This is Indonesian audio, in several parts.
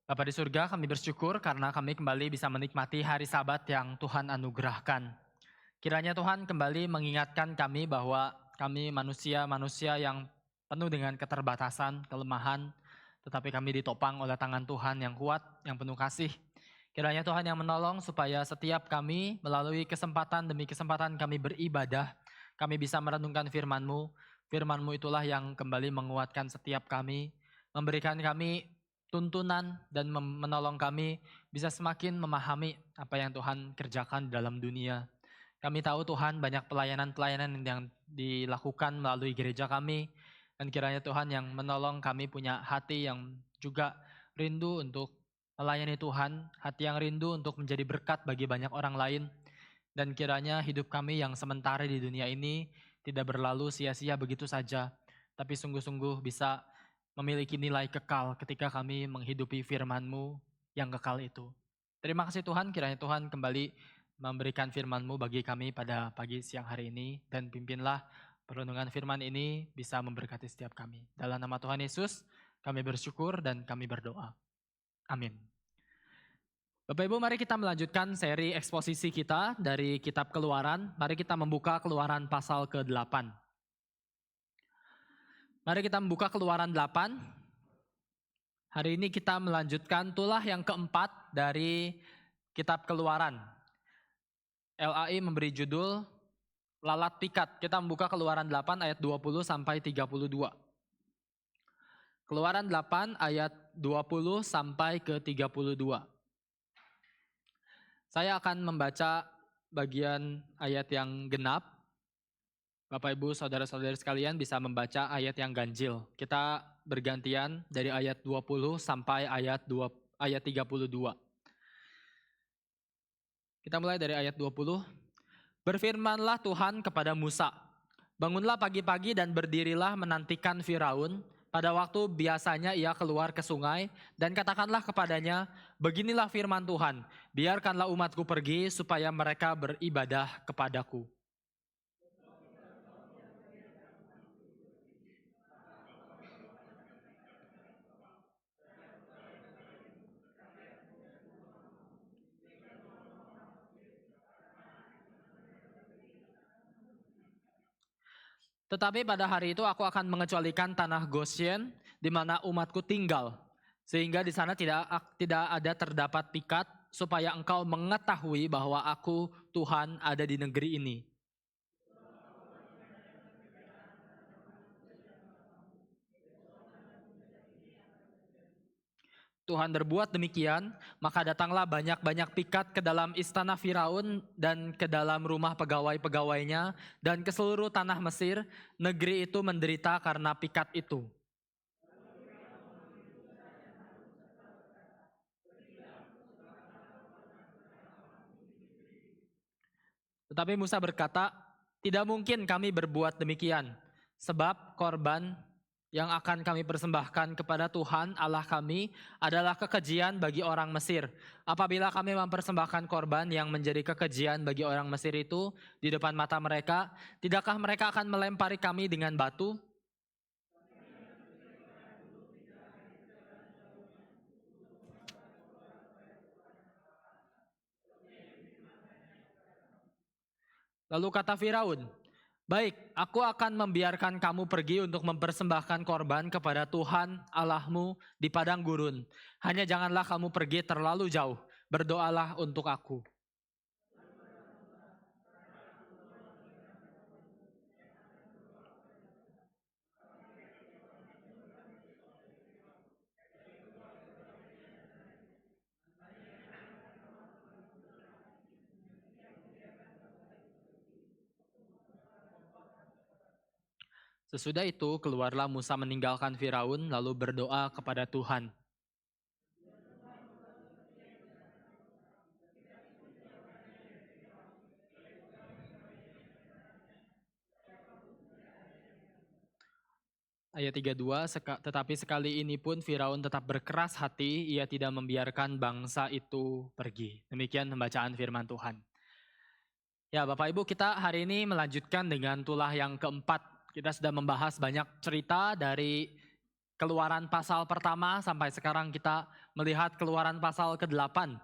Bapa di surga, kami bersyukur karena kami kembali bisa menikmati hari Sabat yang Tuhan anugerahkan. Kiranya Tuhan kembali mengingatkan kami bahwa kami manusia-manusia yang penuh dengan keterbatasan, kelemahan, tetapi kami ditopang oleh tangan Tuhan yang kuat, yang penuh kasih. Kiranya Tuhan yang menolong supaya setiap kami melalui kesempatan demi kesempatan kami beribadah, kami bisa merenungkan firman-Mu. Firman-Mu itulah yang kembali menguatkan setiap kami, memberikan kami tuntunan dan menolong kami bisa semakin memahami apa yang Tuhan kerjakan di dalam dunia. Kami tahu Tuhan banyak pelayanan-pelayanan yang dilakukan melalui gereja kami, dan kiranya Tuhan yang menolong kami punya hati yang juga rindu untuk melayani Tuhan, hati yang rindu untuk menjadi berkat bagi banyak orang lain, dan kiranya hidup kami yang sementara di dunia ini tidak berlalu sia-sia begitu saja, tapi sungguh-sungguh bisa memiliki nilai kekal ketika kami menghidupi firman-Mu yang kekal itu. Terima kasih Tuhan, kiranya Tuhan kembali memberikan firman-Mu bagi kami pada pagi siang hari ini, dan pimpinlah perenungan firman ini bisa memberkati setiap kami. Dalam nama Tuhan Yesus, kami bersyukur dan kami berdoa. Amin. Bapak Ibu, mari kita melanjutkan seri eksposisi kita dari kitab Keluaran. Mari kita membuka Keluaran pasal ke-8. Mari kita membuka Keluaran 8. Hari ini kita melanjutkan tulah yang keempat dari kitab Keluaran. LAI memberi judul Lalat Pikat. Kita membuka Keluaran 8 ayat 20 sampai 32. Keluaran 8 ayat 20 sampai ke 32. Saya akan membaca bagian ayat yang genap. Bapak Ibu, saudara-saudari sekalian bisa membaca ayat yang ganjil. Kita bergantian dari ayat 20 sampai ayat 32. Kita mulai dari ayat 20. Berfirmanlah Tuhan kepada Musa, bangunlah pagi-pagi dan berdirilah menantikan Firaun. Pada waktu biasanya ia keluar ke sungai, dan katakanlah kepadanya, beginilah firman Tuhan, biarkanlah umatku pergi supaya mereka beribadah kepadaku. Tetapi pada hari itu aku akan mengecualikan tanah Gosyen di mana umatku tinggal, sehingga di sana tidak ada terdapat pikat, supaya engkau mengetahui bahwa aku Tuhan ada di negeri ini. Tuhan berbuat demikian, maka datanglah banyak-banyak pikat ke dalam istana Firaun dan ke dalam rumah pegawai-pegawainya dan ke seluruh tanah Mesir. Negeri itu menderita karena pikat itu. Tetapi Musa berkata, tidak mungkin kami berbuat demikian, sebab korban yang akan kami persembahkan kepada Tuhan Allah kami adalah kekejian bagi orang Mesir. Apabila kami mempersembahkan korban yang menjadi kekejian bagi orang Mesir itu di depan mata mereka, tidakkah mereka akan melempari kami dengan batu? Lalu kata Firaun, baik, aku akan membiarkan kamu pergi untuk mempersembahkan korban kepada Tuhan Allahmu di padang gurun. Hanya janganlah kamu pergi terlalu jauh, berdoalah untuk aku. Sesudah itu keluarlah Musa meninggalkan Firaun lalu berdoa kepada Tuhan. Ayat 32, tetapi sekali ini pun Firaun tetap berkeras hati, ia tidak membiarkan bangsa itu pergi. Demikian pembacaan firman Tuhan. Ya Bapak Ibu, kita hari ini melanjutkan dengan tulah yang keempat. Kita sudah membahas banyak cerita dari Keluaran pasal pertama sampai sekarang kita melihat Keluaran pasal ke-8.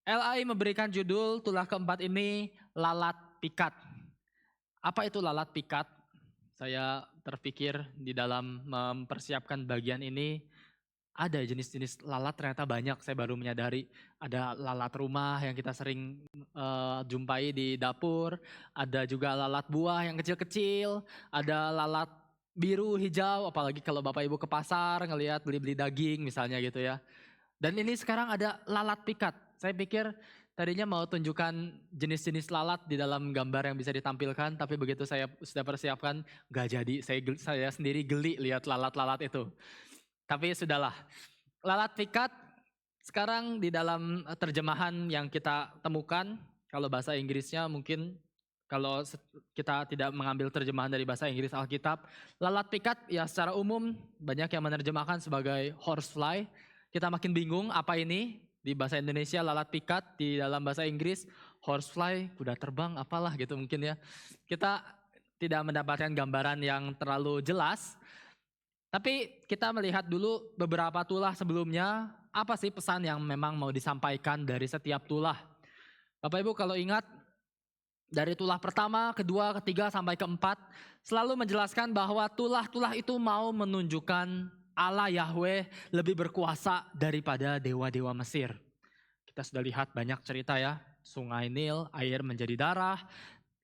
LI memberikan judul tulah keempat ini lalat pikat. Apa itu lalat pikat? Saya terpikir di dalam mempersiapkan bagian ini, ada jenis-jenis lalat ternyata banyak, saya baru menyadari. Ada lalat rumah yang kita sering jumpai di dapur, ada juga lalat buah yang kecil-kecil, ada lalat biru, hijau, apalagi kalau Bapak Ibu ke pasar ngelihat beli-beli daging misalnya gitu ya. Dan ini sekarang ada lalat pikat. Saya pikir tadinya mau tunjukkan jenis-jenis lalat di dalam gambar yang bisa ditampilkan, tapi begitu saya sudah persiapkan, nggak jadi. Saya sendiri geli lihat lalat-lalat itu. Tapi sudahlah. Lalat pikat sekarang di dalam terjemahan yang kita temukan, kalau bahasa Inggrisnya mungkin kalau kita tidak mengambil terjemahan dari bahasa Inggris Alkitab, lalat pikat ya secara umum banyak yang menerjemahkan sebagai horsefly. Kita makin bingung apa ini di bahasa Indonesia lalat pikat, di dalam bahasa Inggris horsefly, kuda terbang apalah gitu mungkin ya. Kita tidak mendapatkan gambaran yang terlalu jelas. Tapi kita melihat dulu beberapa tulah sebelumnya, apa sih pesan yang memang mau disampaikan dari setiap tulah. Bapak Ibu kalau ingat, dari tulah pertama, kedua, ketiga, sampai keempat, selalu menjelaskan bahwa tulah-tulah itu mau menunjukkan Allah Yahweh lebih berkuasa daripada dewa-dewa Mesir. Kita sudah lihat banyak cerita ya, sungai Nil, air menjadi darah,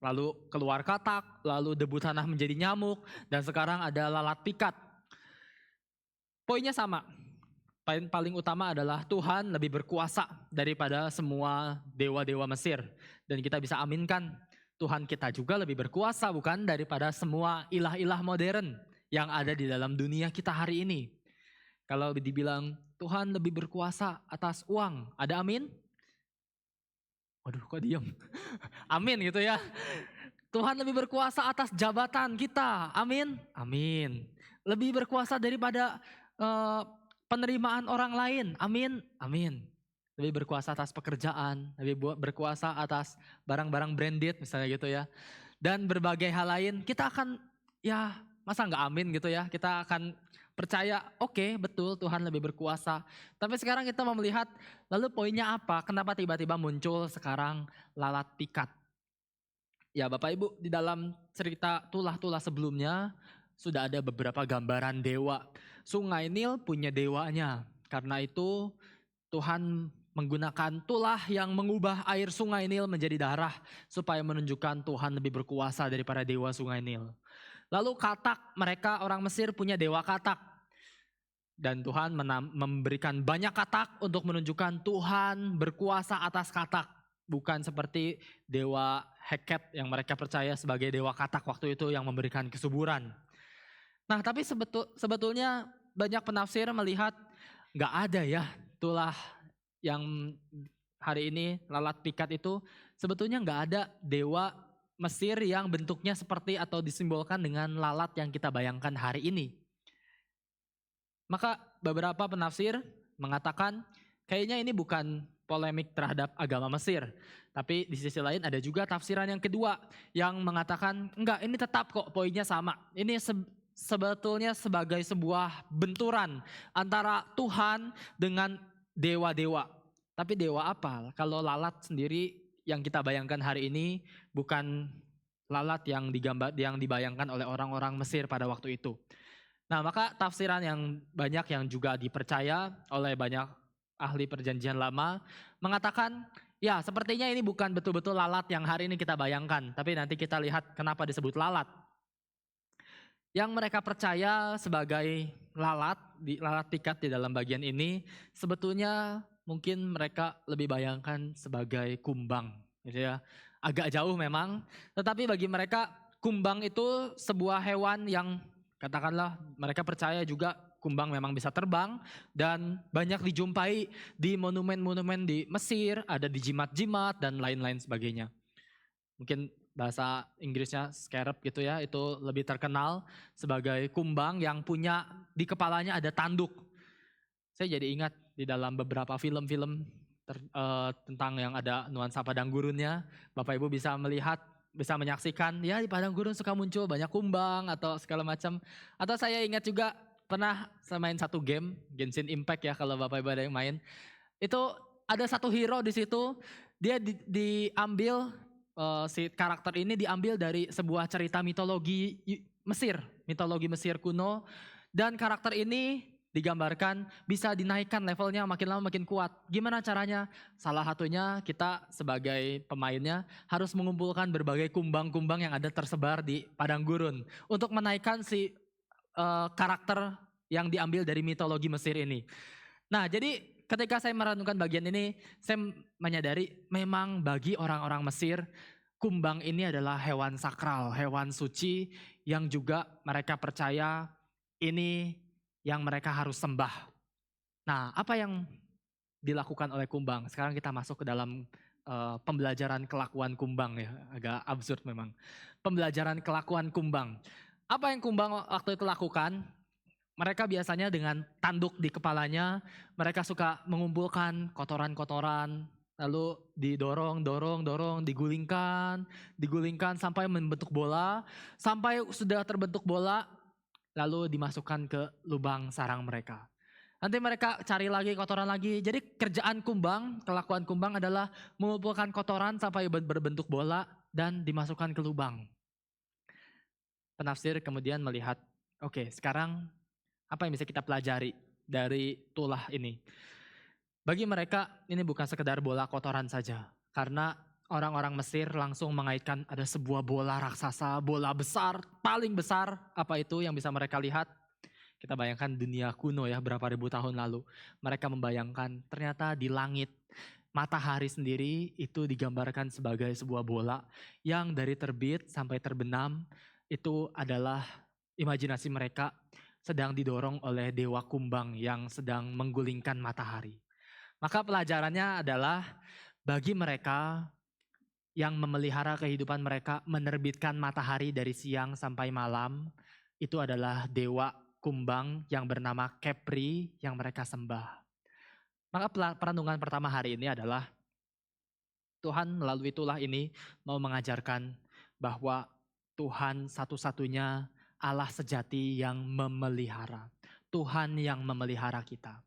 lalu keluar katak, lalu debu tanah menjadi nyamuk, dan sekarang ada lalat pikat. Poinnya sama, paling utama adalah Tuhan lebih berkuasa daripada semua dewa-dewa Mesir. Dan kita bisa aminkan, Tuhan kita juga lebih berkuasa bukan daripada semua ilah-ilah modern yang ada di dalam dunia kita hari ini. Kalau dibilang Tuhan lebih berkuasa atas uang, ada amin? Waduh kok diem? Amin gitu ya. Tuhan lebih berkuasa atas jabatan kita, amin? Amin. Lebih berkuasa daripada penerimaan orang lain, amin, amin. Lebih berkuasa atas pekerjaan, lebih berkuasa atas barang-barang branded misalnya gitu ya. Dan berbagai hal lain, kita akan ya masa nggak amin gitu ya. Kita akan percaya oke, betul Tuhan lebih berkuasa. Tapi sekarang kita mau melihat lalu poinnya apa? Kenapa tiba-tiba muncul sekarang lalat pikat? Ya Bapak Ibu di dalam cerita tulah-tulah sebelumnya sudah ada beberapa gambaran dewa. Sungai Nil punya dewanya. Karena itu Tuhan menggunakan tulah yang mengubah air sungai Nil menjadi darah supaya menunjukkan Tuhan lebih berkuasa daripada dewa sungai Nil. Lalu katak, mereka orang Mesir punya dewa katak. Dan Tuhan memberikan banyak katak untuk menunjukkan Tuhan berkuasa atas katak. Bukan seperti dewa Heket yang mereka percaya sebagai dewa katak waktu itu yang memberikan kesuburan. Nah tapi sebetulnya banyak penafsir melihat gak ada ya tulah yang hari ini lalat pikat itu sebetulnya gak ada dewa Mesir yang bentuknya seperti atau disimbolkan dengan lalat yang kita bayangkan hari ini. Maka beberapa penafsir mengatakan kayaknya ini bukan polemik terhadap agama Mesir. Tapi di sisi lain ada juga tafsiran yang kedua yang mengatakan enggak, ini tetap kok poinnya sama. Ini sebetulnya sebagai sebuah benturan antara Tuhan dengan dewa-dewa. Tapi dewa apa? Kalau lalat sendiri yang kita bayangkan hari ini bukan lalat yang dibayangkan oleh orang-orang Mesir pada waktu itu. Nah maka tafsiran yang banyak yang juga dipercaya oleh banyak ahli perjanjian lama mengatakan ya sepertinya ini bukan betul-betul lalat yang hari ini kita bayangkan. Tapi nanti kita lihat kenapa disebut lalat. Yang mereka percaya sebagai lalat pikat di dalam bagian ini sebetulnya mungkin mereka lebih bayangkan sebagai kumbang gitu ya. Agak jauh memang, tetapi bagi mereka kumbang itu sebuah hewan yang katakanlah mereka percaya juga kumbang memang bisa terbang dan banyak dijumpai di monumen-monumen di Mesir, ada di jimat-jimat dan lain-lain sebagainya. Mungkin bahasa Inggrisnya scarab gitu ya, itu lebih terkenal sebagai kumbang yang punya di kepalanya ada tanduk. Saya jadi ingat di dalam beberapa film-film tentang yang ada nuansa padang gurunnya, Bapak Ibu bisa melihat, bisa menyaksikan ya di padang gurun suka muncul banyak kumbang atau segala macam. Atau saya ingat juga pernah saya main satu game, Genshin Impact ya kalau Bapak Ibu ada yang main. Itu ada satu hero di situ, dia diambil si karakter ini diambil dari sebuah cerita mitologi Mesir, mitologi Mesir kuno, dan karakter ini digambarkan bisa dinaikkan levelnya makin lama makin kuat. Gimana caranya? Salah satunya kita sebagai pemainnya harus mengumpulkan berbagai kumbang-kumbang yang ada tersebar di padang gurun untuk menaikkan si karakter yang diambil dari mitologi Mesir ini. Nah, jadi ketika saya merenungkan bagian ini, saya menyadari memang bagi orang-orang Mesir, kumbang ini adalah hewan sakral, hewan suci yang juga mereka percaya ini yang mereka harus sembah. Nah, apa yang dilakukan oleh kumbang? Sekarang kita masuk ke dalam pembelajaran kelakuan kumbang ya, agak absurd memang. Pembelajaran kelakuan kumbang. Apa yang kumbang waktu itu lakukan? Mereka biasanya dengan tanduk di kepalanya, mereka suka mengumpulkan kotoran-kotoran, lalu didorong, digulingkan sampai membentuk bola, sampai sudah terbentuk bola, lalu dimasukkan ke lubang sarang mereka. Nanti mereka cari lagi kotoran lagi. Jadi kerjaan kumbang, kelakuan kumbang adalah mengumpulkan kotoran sampai berbentuk bola dan dimasukkan ke lubang. Penafsir kemudian melihat, oke, sekarang apa yang bisa kita pelajari dari tulah ini? Bagi mereka ini bukan sekedar bola kotoran saja. Karena orang-orang Mesir langsung mengaitkan ada sebuah bola raksasa, bola besar, paling besar. Apa itu yang bisa mereka lihat? Kita bayangkan dunia kuno ya berapa ribu tahun lalu. Mereka membayangkan ternyata di langit matahari sendiri itu digambarkan sebagai sebuah bola yang dari terbit sampai terbenam itu adalah imajinasi mereka sedang didorong oleh dewa kumbang yang sedang menggulingkan matahari. Maka pelajarannya adalah bagi mereka yang memelihara kehidupan mereka menerbitkan matahari dari siang sampai malam, itu adalah dewa kumbang yang bernama Kepri yang mereka sembah. Maka perenungan pertama hari ini adalah Tuhan melalui tulah ini mau mengajarkan bahwa Tuhan satu-satunya Allah sejati yang memelihara. Tuhan yang memelihara kita.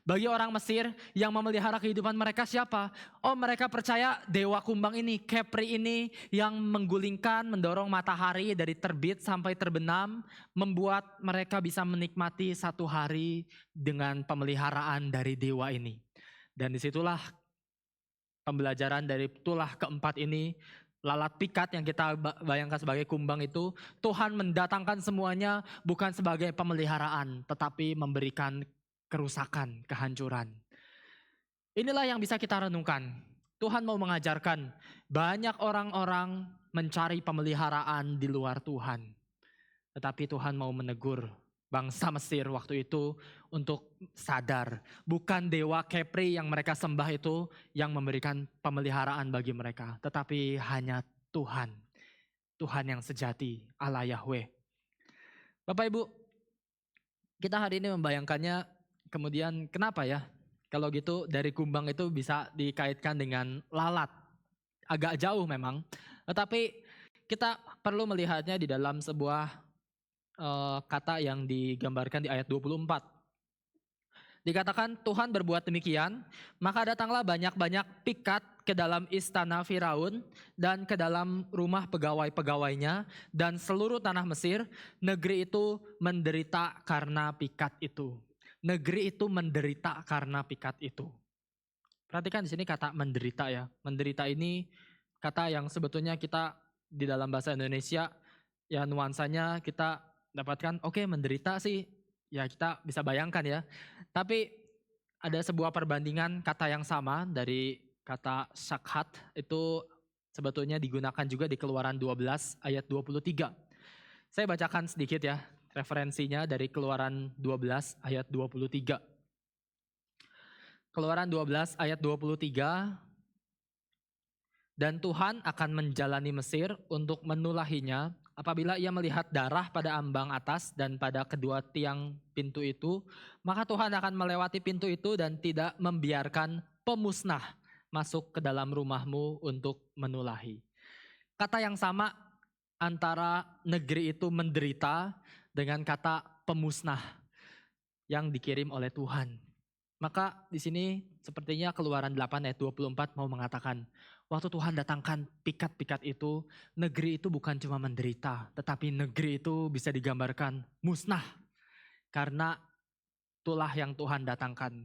Bagi orang Mesir yang memelihara kehidupan mereka siapa? Oh, mereka percaya dewa kumbang ini, Kepri ini yang menggulingkan, mendorong matahari dari terbit sampai terbenam, membuat mereka bisa menikmati satu hari dengan pemeliharaan dari dewa ini. Dan disitulah pembelajaran dari tulah keempat ini, lalat pikat yang kita bayangkan sebagai kumbang itu, Tuhan mendatangkan semuanya bukan sebagai pemeliharaan, tetapi memberikan kerusakan, kehancuran. Inilah yang bisa kita renungkan. Tuhan mau mengajarkan banyak orang-orang mencari pemeliharaan di luar Tuhan. Tetapi Tuhan mau menegur bangsa Mesir waktu itu untuk sadar. Bukan dewa Kepri yang mereka sembah itu yang memberikan pemeliharaan bagi mereka. Tetapi hanya Tuhan. Tuhan yang sejati, Allah Yahweh. Bapak Ibu, kita hari ini membayangkannya kemudian kenapa ya kalau gitu dari kumbang itu bisa dikaitkan dengan lalat. Agak jauh memang. Tetapi kita perlu melihatnya di dalam sebuah kata yang digambarkan di ayat 24. Dikatakan Tuhan berbuat demikian, maka datanglah banyak-banyak pikat ke dalam istana Firaun dan ke dalam rumah pegawai-pegawainya dan seluruh tanah Mesir. Negeri itu menderita karena pikat itu. Negeri itu menderita karena pikat itu. Perhatikan di sini kata menderita ya. Menderita ini kata yang sebetulnya kita di dalam bahasa Indonesia ya nuansanya kita dapatkan oke, menderita sih ya kita bisa bayangkan ya. Tapi ada sebuah perbandingan kata yang sama dari kata syakhat itu sebetulnya digunakan juga di Keluaran 12 ayat 23. Saya bacakan sedikit ya. Referensinya dari Keluaran 12 ayat 23. Keluaran 12 ayat 23. Dan Tuhan akan menjalani Mesir untuk menulahinya apabila ia melihat darah pada ambang atas dan pada kedua tiang pintu itu, maka Tuhan akan melewati pintu itu dan tidak membiarkan pemusnah masuk ke dalam rumahmu untuk menulahi. Kata yang sama antara negeri itu menderita dengan kata pemusnah. yang dikirim oleh Tuhan. Maka di sini sepertinya Keluaran 8 ayat 24 mau mengatakan, waktu Tuhan datangkan pikat-pikat itu, negeri itu bukan cuma menderita, tetapi negeri itu bisa digambarkan musnah karena itulah yang Tuhan datangkan.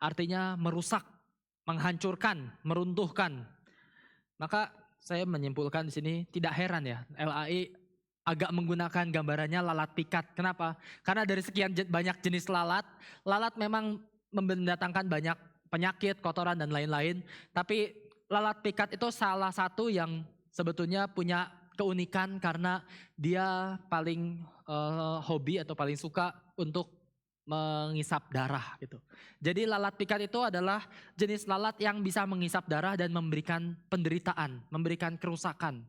Artinya merusak, menghancurkan, meruntuhkan. Maka saya menyimpulkan di sini tidak heran ya, LAI agak menggunakan gambarannya lalat pikat. Kenapa? Karena dari sekian banyak jenis lalat, lalat memang mendatangkan banyak penyakit, kotoran dan lain-lain. Tapi lalat pikat itu salah satu yang sebetulnya punya keunikan karena dia paling hobi atau paling suka untuk mengisap darah gitu. Jadi lalat pikat itu adalah jenis lalat yang bisa mengisap darah dan memberikan penderitaan, memberikan kerusakan.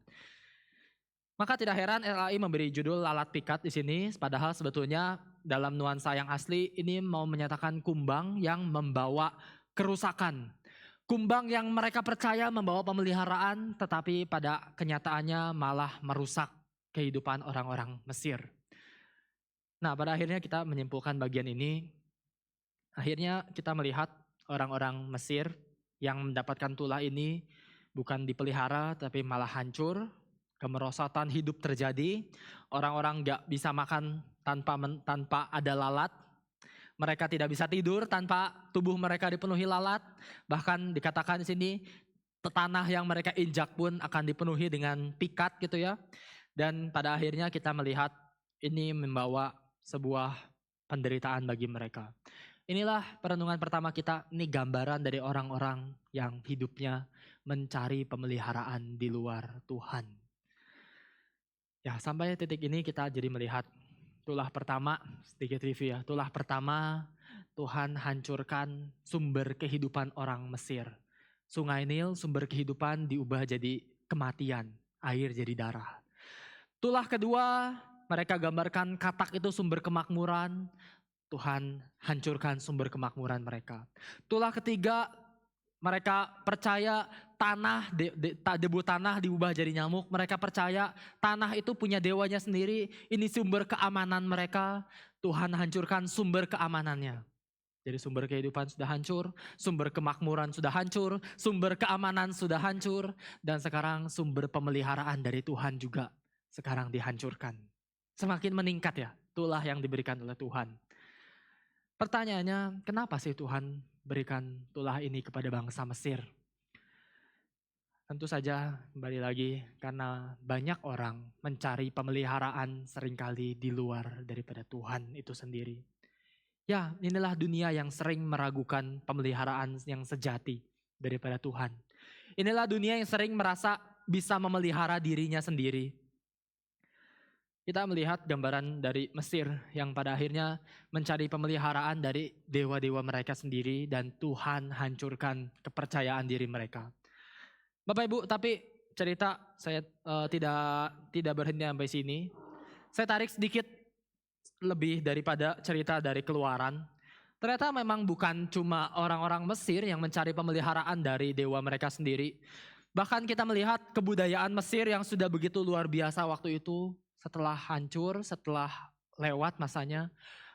Maka tidak heran LAI memberi judul lalat pikat di sini, padahal sebetulnya dalam nuansa yang asli ini mau menyatakan kumbang yang membawa kerusakan. Kumbang yang mereka percaya membawa pemeliharaan, tetapi pada kenyataannya malah merusak kehidupan orang-orang Mesir. Nah, pada akhirnya kita menyimpulkan bagian ini, akhirnya kita melihat orang-orang Mesir yang mendapatkan tulah ini bukan dipelihara tapi malah hancur. Kemerosotan hidup terjadi, orang-orang gak bisa makan tanpa ada lalat. Mereka tidak bisa tidur tanpa tubuh mereka dipenuhi lalat. Bahkan dikatakan di sini tanah yang mereka injak pun akan dipenuhi dengan pikat gitu ya. Dan pada akhirnya kita melihat ini membawa sebuah penderitaan bagi mereka. Inilah perenungan pertama kita, ini gambaran dari orang-orang yang hidupnya mencari pemeliharaan di luar Tuhan. Ya, sampai titik ini kita jadi melihat tulah pertama, sedikit review ya. Tulah pertama, Tuhan hancurkan sumber kehidupan orang Mesir. Sungai Nil, sumber kehidupan diubah jadi kematian, air jadi darah. Tulah kedua, mereka gambarkan katak itu sumber kemakmuran. Tuhan hancurkan sumber kemakmuran mereka. Tulah ketiga, mereka percaya tanah, debu tanah diubah jadi nyamuk. Mereka percaya tanah itu punya dewanya sendiri. Ini sumber keamanan mereka. Tuhan hancurkan sumber keamanannya. Jadi sumber kehidupan sudah hancur, sumber kemakmuran sudah hancur, sumber keamanan sudah hancur. Dan sekarang sumber pemeliharaan dari Tuhan juga sekarang dihancurkan. Semakin meningkat ya, itulah yang diberikan oleh Tuhan. Pertanyaannya, kenapa sih Tuhan berikan tulah ini kepada bangsa Mesir? Tentu saja kembali lagi karena banyak orang mencari pemeliharaan seringkali di luar daripada Tuhan itu sendiri. Ya, inilah dunia yang sering meragukan pemeliharaan yang sejati daripada Tuhan. Inilah dunia yang sering merasa bisa memelihara dirinya sendiri. Kita melihat gambaran dari Mesir yang pada akhirnya mencari pemeliharaan dari dewa-dewa mereka sendiri dan Tuhan hancurkan kepercayaan diri mereka. Bapak Ibu, tapi cerita saya tidak berhenti sampai sini. Saya tarik sedikit lebih daripada cerita dari Keluaran. Ternyata memang bukan cuma orang-orang Mesir yang mencari pemeliharaan dari dewa mereka sendiri. Bahkan kita melihat kebudayaan Mesir yang sudah begitu luar biasa waktu itu, setelah hancur, setelah lewat masanya,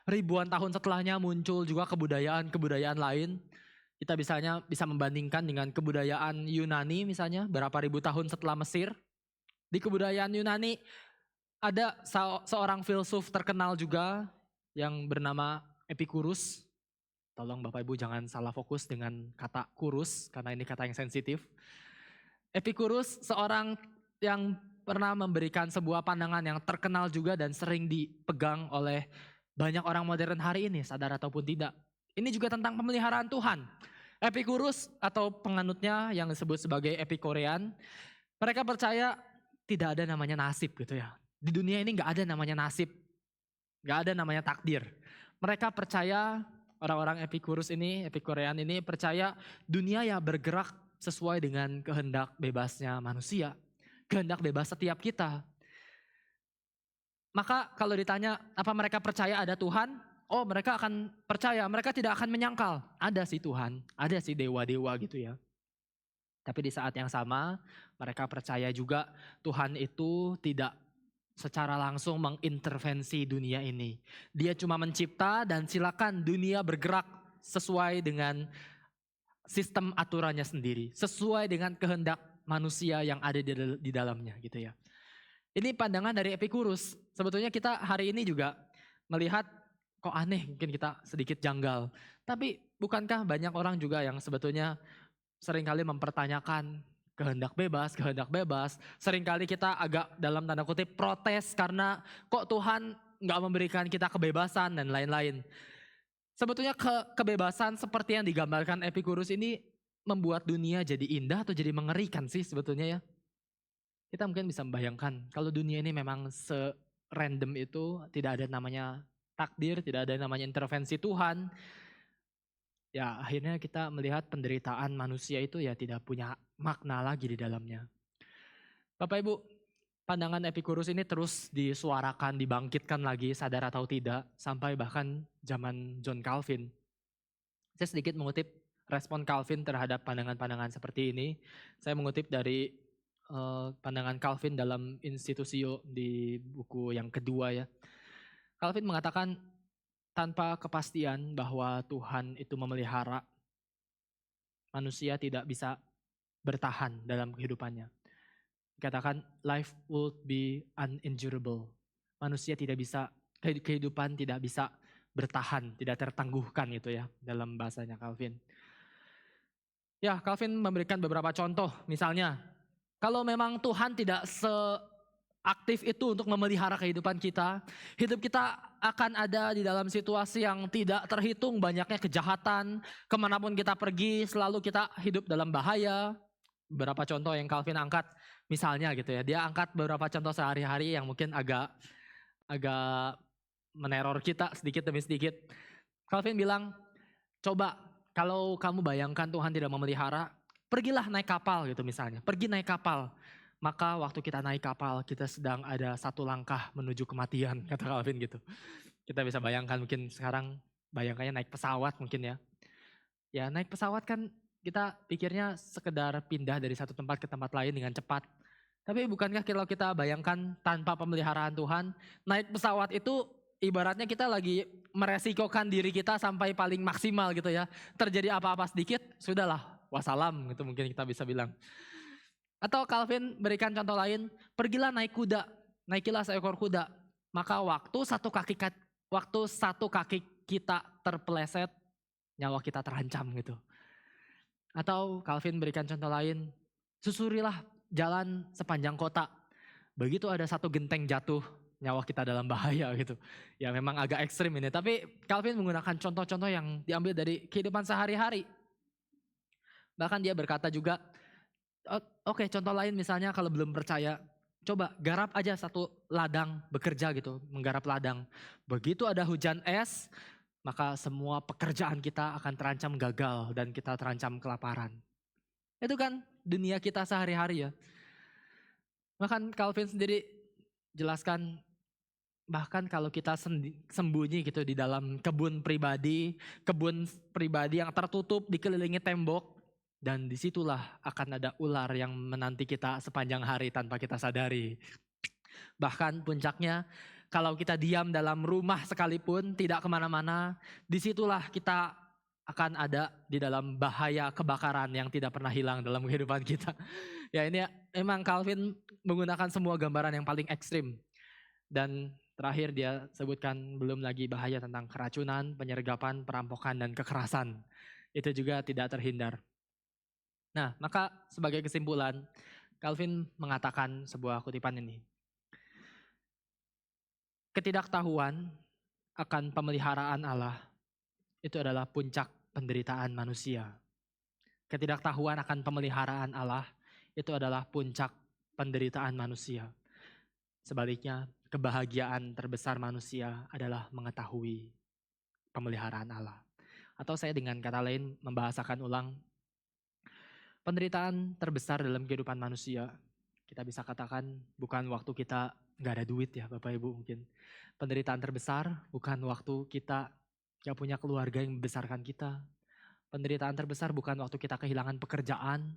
ribuan tahun setelahnya muncul juga kebudayaan-kebudayaan lain. Kita bisa membandingkan dengan kebudayaan Yunani misalnya, berapa ribu tahun setelah Mesir. Di kebudayaan Yunani ada seorang filsuf terkenal juga yang bernama Epicurus. Tolong Bapak Ibu jangan salah fokus dengan kata kurus karena ini kata yang sensitif. Epicurus seorang yang pernah memberikan sebuah pandangan yang terkenal juga dan sering dipegang oleh banyak orang modern hari ini, sadar ataupun tidak. Ini juga tentang pemeliharaan Tuhan. Epicurus atau penganutnya yang disebut sebagai Epikurean, mereka percaya tidak ada namanya nasib gitu ya. Di dunia ini gak ada namanya nasib, gak ada namanya takdir. Mereka percaya, orang-orang Epikurean ini percaya dunia ya bergerak sesuai dengan kehendak bebasnya manusia. Kehendak bebas setiap kita. Maka kalau ditanya apa mereka percaya ada Tuhan? Oh mereka akan percaya, mereka tidak akan menyangkal. Ada sih Tuhan, ada sih dewa-dewa gitu ya. Tapi di saat yang sama mereka percaya juga Tuhan itu tidak secara langsung mengintervensi dunia ini. Dia cuma mencipta dan silakan dunia bergerak sesuai dengan sistem aturannya sendiri, sesuai dengan kehendak manusia yang ada di dalamnya gitu ya. Ini pandangan dari Epikurus. Sebetulnya kita hari ini juga melihat kok aneh, mungkin kita sedikit janggal. Tapi bukankah banyak orang juga yang sebetulnya seringkali mempertanyakan kehendak bebas. Seringkali kita agak dalam tanda kutip protes karena kok Tuhan nggak memberikan kita kebebasan dan lain-lain. Sebetulnya kebebasan seperti yang digambarkan Epikurus ini membuat dunia jadi indah atau jadi mengerikan sih sebetulnya ya. Kita mungkin bisa membayangkan kalau dunia ini memang se-random itu, tidak ada namanya takdir, tidak ada namanya intervensi Tuhan. Ya akhirnya kita melihat penderitaan manusia itu ya tidak punya makna lagi di dalamnya. Bapak Ibu, pandangan Epikurus ini terus disuarakan, dibangkitkan lagi sadar atau tidak sampai bahkan zaman John Calvin. Saya sedikit mengutip respon Calvin terhadap pandangan-pandangan seperti ini. Saya mengutip dari pandangan Calvin dalam Institutio di buku yang kedua ya. Calvin mengatakan tanpa kepastian bahwa Tuhan itu memelihara, manusia tidak bisa bertahan dalam kehidupannya. Dikatakan life would be unendurable. Manusia tidak bisa, kehidupan tidak bisa bertahan, tidak tertangguhkan itu ya dalam bahasanya Calvin. Ya, Calvin memberikan beberapa contoh, misalnya kalau memang Tuhan tidak seaktif itu untuk memelihara kehidupan kita, hidup kita akan ada di dalam situasi yang tidak terhitung banyaknya kejahatan, kemanapun kita pergi selalu kita hidup dalam bahaya. Beberapa contoh yang Calvin angkat, misalnya gitu ya, dia angkat beberapa contoh sehari-hari yang mungkin agak meneror kita sedikit demi sedikit. Calvin bilang, coba kalau kamu bayangkan Tuhan tidak memelihara, pergilah naik kapal gitu misalnya. Pergi naik kapal. Maka waktu kita naik kapal, kita sedang ada satu langkah menuju kematian, kata Calvin gitu. Kita bisa bayangkan mungkin sekarang, bayangkannya naik pesawat mungkin ya. Ya naik pesawat kan kita pikirnya sekedar pindah dari satu tempat ke tempat lain dengan cepat. Tapi bukankah kalau kita bayangkan tanpa pemeliharaan Tuhan, naik pesawat itu ibaratnya kita lagi meresikokan diri kita sampai paling maksimal gitu ya. Terjadi apa-apa sedikit, sudahlah, wassalam gitu mungkin kita bisa bilang. Atau Calvin berikan contoh lain, pergilah naik kuda, naikilah seekor kuda. Maka waktu satu kaki kita terpeleset, nyawa kita terancam gitu. Atau Calvin berikan contoh lain, susurilah jalan sepanjang kota. Begitu ada satu genteng jatuh, nyawa kita dalam bahaya gitu. Ya memang agak ekstrim ini, tapi Calvin menggunakan contoh-contoh yang diambil dari kehidupan sehari-hari. Bahkan dia berkata juga, oke, contoh lain misalnya kalau belum percaya, coba garap aja satu ladang, bekerja gitu, menggarap ladang. Begitu ada hujan es, maka semua pekerjaan kita akan terancam gagal dan kita terancam kelaparan. Itu kan dunia kita sehari-hari ya. Bahkan Calvin sendiri jelaskan, bahkan kalau kita sembunyi gitu di dalam kebun pribadi yang tertutup dikelilingi tembok, dan disitulah akan ada ular yang menanti kita sepanjang hari tanpa kita sadari. Bahkan puncaknya kalau kita diam dalam rumah sekalipun tidak kemana-mana, disitulah kita akan ada di dalam bahaya kebakaran yang tidak pernah hilang dalam kehidupan kita. Ya ini emang Calvin menggunakan semua gambaran yang paling ekstrim. Dan terakhir dia sebutkan belum lagi bahaya tentang keracunan, penyergapan, perampokan, dan kekerasan. Itu juga tidak terhindar. Nah maka sebagai kesimpulan, Calvin mengatakan sebuah kutipan ini. Ketidaktahuan akan pemeliharaan Allah itu adalah puncak penderitaan manusia. Ketidaktahuan akan pemeliharaan Allah itu adalah puncak penderitaan manusia. Sebaliknya, kebahagiaan terbesar manusia adalah mengetahui pemeliharaan Allah. Atau saya dengan kata lain membahasakan ulang, penderitaan terbesar dalam kehidupan manusia, kita bisa katakan bukan waktu kita nggak ada duit ya Bapak Ibu mungkin. Penderitaan terbesar bukan waktu kita gak punya keluarga yang membesarkan kita. Penderitaan terbesar bukan waktu kita kehilangan pekerjaan.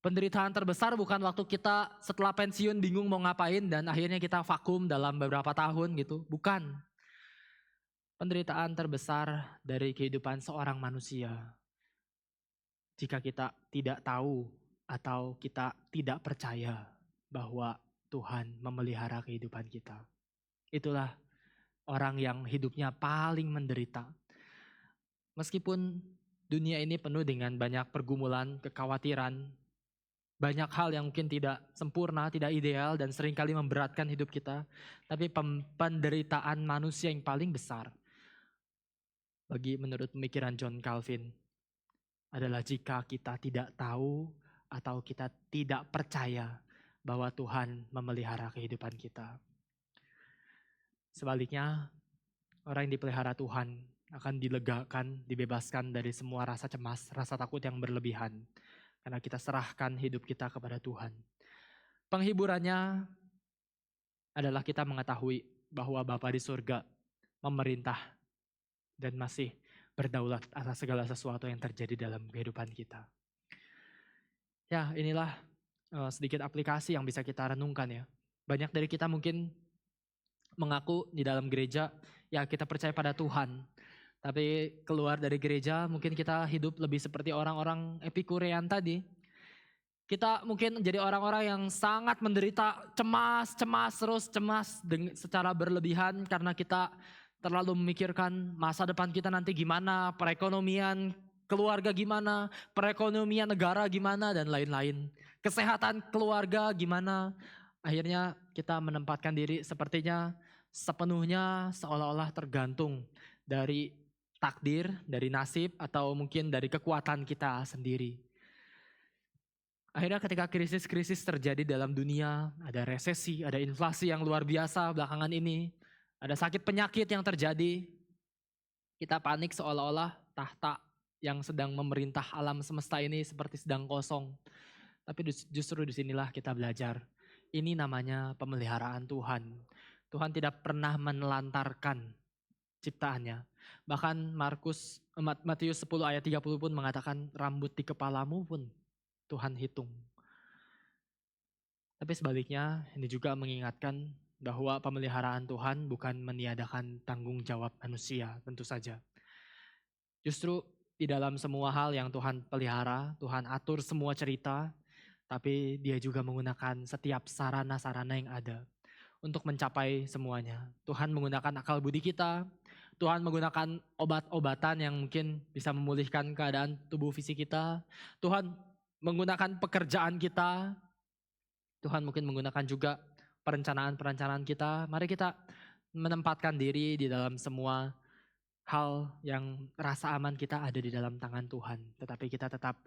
Penderitaan terbesar bukan waktu kita setelah pensiun bingung mau ngapain dan akhirnya kita vakum dalam beberapa tahun gitu. Bukan. Penderitaan terbesar dari kehidupan seorang manusia jika kita tidak tahu atau kita tidak percaya bahwa Tuhan memelihara kehidupan kita. Itulah orang yang hidupnya paling menderita. Meskipun dunia ini penuh dengan banyak pergumulan, kekhawatiran, banyak hal yang mungkin tidak sempurna, tidak ideal dan seringkali memberatkan hidup kita. Tapi penderitaan manusia yang paling besar menurut pemikiran John Calvin adalah jika kita tidak tahu atau kita tidak percaya bahwa Tuhan memelihara kehidupan kita. Sebaliknya, orang yang dipelihara Tuhan akan dilegakan, dibebaskan dari semua rasa cemas, rasa takut yang berlebihan. Karena kita serahkan hidup kita kepada Tuhan. Penghiburannya adalah kita mengetahui bahwa Bapa di surga memerintah dan masih berdaulat atas segala sesuatu yang terjadi dalam kehidupan kita. Ya, inilah sedikit aplikasi yang bisa kita renungkan ya. Banyak dari kita mungkin mengaku di dalam gereja, ya kita percaya pada Tuhan. Tapi keluar dari gereja mungkin kita hidup lebih seperti orang-orang Epikurean tadi. Kita mungkin menjadi orang-orang yang sangat menderita, cemas secara berlebihan karena kita terlalu memikirkan masa depan kita nanti gimana, perekonomian keluarga gimana, perekonomian negara gimana, dan lain-lain. Kesehatan keluarga gimana. Akhirnya kita menempatkan diri sepertinya sepenuhnya seolah-olah tergantung dari takdir, dari nasib, atau mungkin dari kekuatan kita sendiri. Akhirnya ketika krisis-krisis terjadi dalam dunia, ada resesi, ada inflasi yang luar biasa belakangan ini, ada sakit penyakit yang terjadi, kita panik seolah-olah tahta yang sedang memerintah alam semesta ini seperti sedang kosong. Tapi justru disinilah kita belajar. Ini namanya pemeliharaan Tuhan. Tuhan tidak pernah menelantarkan ciptaannya. Bahkan Matius 10 ayat 30 pun mengatakan rambut di kepalamu pun Tuhan hitung. Tapi sebaliknya ini juga mengingatkan bahwa pemeliharaan Tuhan bukan meniadakan tanggung jawab manusia, tentu saja. Justru di dalam semua hal yang Tuhan pelihara, Tuhan atur semua cerita, tapi Dia juga menggunakan setiap sarana-sarana yang ada untuk mencapai semuanya. Tuhan menggunakan akal budi kita, Tuhan menggunakan obat-obatan yang mungkin bisa memulihkan keadaan tubuh fisik kita, Tuhan menggunakan pekerjaan kita, Tuhan mungkin menggunakan juga perencanaan-perencanaan kita. Mari kita menempatkan diri di dalam semua hal yang rasa aman kita ada di dalam tangan Tuhan. Tetapi kita tetap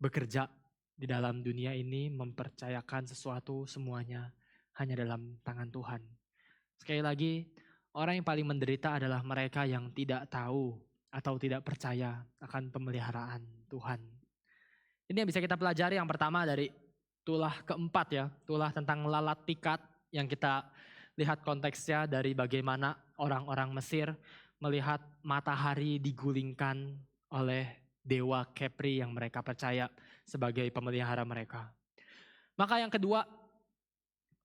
bekerja di dalam dunia ini, mempercayakan sesuatu semuanya hanya dalam tangan Tuhan. Sekali lagi, orang yang paling menderita adalah mereka yang tidak tahu atau tidak percaya akan pemeliharaan Tuhan. Ini yang bisa kita pelajari yang pertama dari tulah keempat ya, tulah tentang lalat pikat yang kita lihat konteksnya dari bagaimana orang-orang Mesir melihat matahari digulingkan oleh dewa Kepri yang mereka percaya sebagai pemelihara mereka. Maka yang kedua,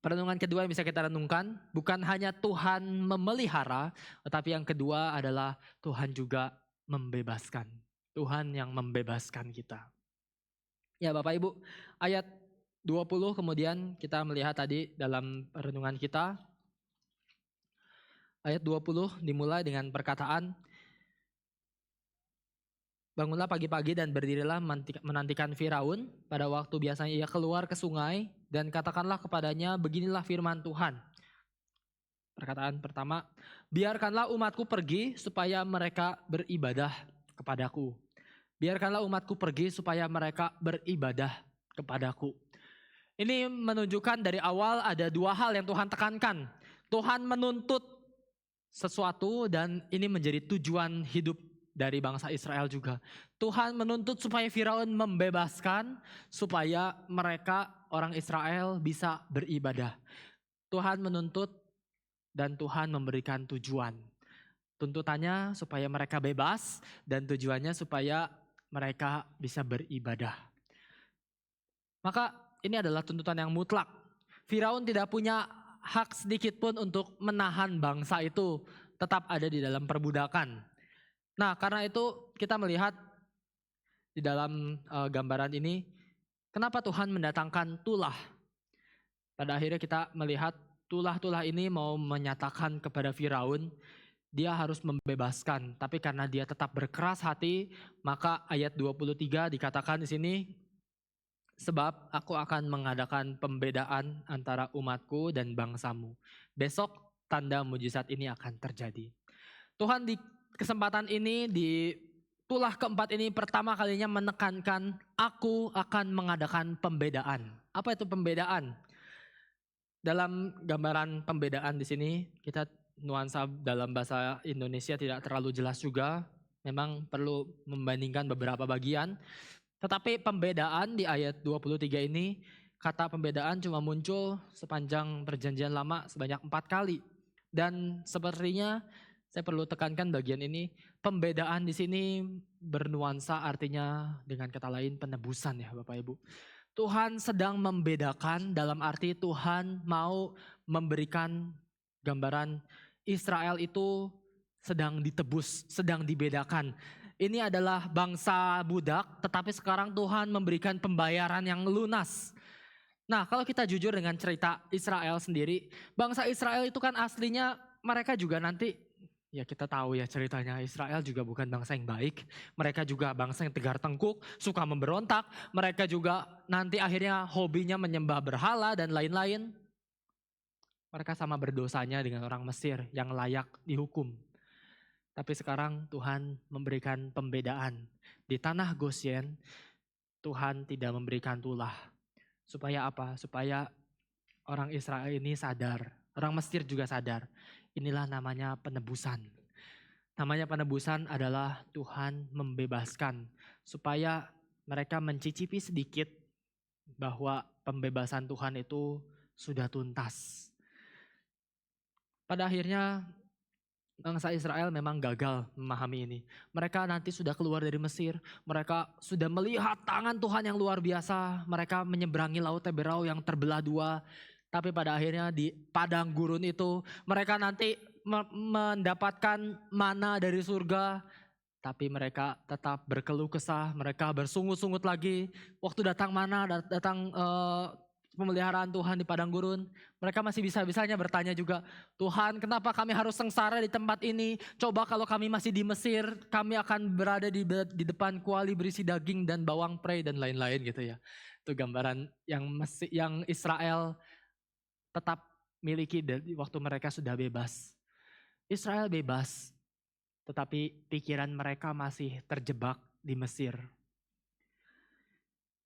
perenungan kedua yang bisa kita renungkan, bukan hanya Tuhan memelihara, tetapi yang kedua adalah Tuhan juga membebaskan. Tuhan yang membebaskan kita. Ya Bapak Ibu, ayat 20 kemudian kita melihat tadi dalam renungan kita. Ayat 20 dimulai dengan perkataan, bangunlah pagi-pagi dan berdirilah menantikan Firaun. Pada waktu biasanya ia keluar ke sungai dan katakanlah kepadanya, beginilah firman Tuhan. Perkataan pertama, biarkanlah umatku pergi supaya mereka beribadah kepadaku. Biarkanlah umatku pergi supaya mereka beribadah kepadaku. Ini menunjukkan dari awal ada dua hal yang Tuhan tekankan. Tuhan menuntut sesuatu dan ini menjadi tujuan hidup dari bangsa Israel juga. Tuhan menuntut supaya Firaun membebaskan, supaya mereka orang Israel bisa beribadah. Tuhan menuntut dan Tuhan memberikan tujuan. Tuntutannya supaya mereka bebas dan tujuannya supaya mereka bisa beribadah. Maka ini adalah tuntutan yang mutlak. Firaun tidak punya hak sedikit pun untuk menahan bangsa itu tetap ada di dalam perbudakan. Nah, karena itu kita melihat di dalam gambaran ini, kenapa Tuhan mendatangkan tulah. Pada akhirnya kita melihat tulah-tulah ini mau menyatakan kepada Firaun, dia harus membebaskan. Tapi karena dia tetap berkeras hati, maka ayat 23 dikatakan di sini, sebab aku akan mengadakan pembedaan antara umatku dan bangsamu. Besok tanda mujizat ini akan terjadi. Tuhan di kesempatan ini, di tulah keempat ini pertama kalinya menekankan, aku akan mengadakan pembedaan. Apa itu pembedaan? Dalam gambaran pembedaan di sini, kita nuansa dalam bahasa Indonesia tidak terlalu jelas juga. Memang perlu membandingkan beberapa bagian. Tetapi pembedaan di ayat 23 ini, kata pembedaan cuma muncul sepanjang perjanjian lama sebanyak 4 kali. Dan sepertinya saya perlu tekankan bagian ini, pembedaan di sini bernuansa artinya dengan kata lain penebusan ya Bapak Ibu. Tuhan sedang membedakan dalam arti Tuhan mau memberikan gambaran Israel itu sedang ditebus, sedang dibedakan. Ini adalah bangsa budak, tetapi sekarang Tuhan memberikan pembayaran yang lunas. Nah, kalau kita jujur dengan cerita Israel sendiri, bangsa Israel itu kan aslinya mereka juga nanti, ya kita tahu ya ceritanya, Israel juga bukan bangsa yang baik. Mereka juga bangsa yang tegar tengkuk, suka memberontak. Mereka juga nanti akhirnya hobinya menyembah berhala dan lain-lain. Mereka sama berdosanya dengan orang Mesir yang layak dihukum. Tapi sekarang Tuhan memberikan pembedaan. Di tanah Gosyen, Tuhan tidak memberikan tulah. Supaya apa? Supaya orang Israel ini sadar. Orang Mesir juga sadar. Inilah namanya penebusan. Namanya penebusan adalah Tuhan membebaskan. Supaya mereka mencicipi sedikit bahwa pembebasan Tuhan itu sudah tuntas. Pada akhirnya bangsa Israel memang gagal memahami ini. Mereka nanti sudah keluar dari Mesir. Mereka sudah melihat tangan Tuhan yang luar biasa. Mereka menyeberangi laut Teberau yang terbelah dua. Tapi pada akhirnya di padang gurun itu mereka nanti mendapatkan mana dari surga. Tapi mereka tetap berkeluh kesah. Mereka bersungut-sungut lagi. Waktu datang mana, datang pemeliharaan Tuhan di padang gurun, mereka masih bisa-bisanya bertanya juga, Tuhan kenapa kami harus sengsara di tempat ini? Coba kalau kami masih di Mesir, kami akan berada di depan kuali berisi daging dan bawang prei dan lain-lain gitu ya. Itu gambaran yang Israel tetap miliki waktu mereka sudah bebas. Israel bebas, tetapi pikiran mereka masih terjebak di Mesir.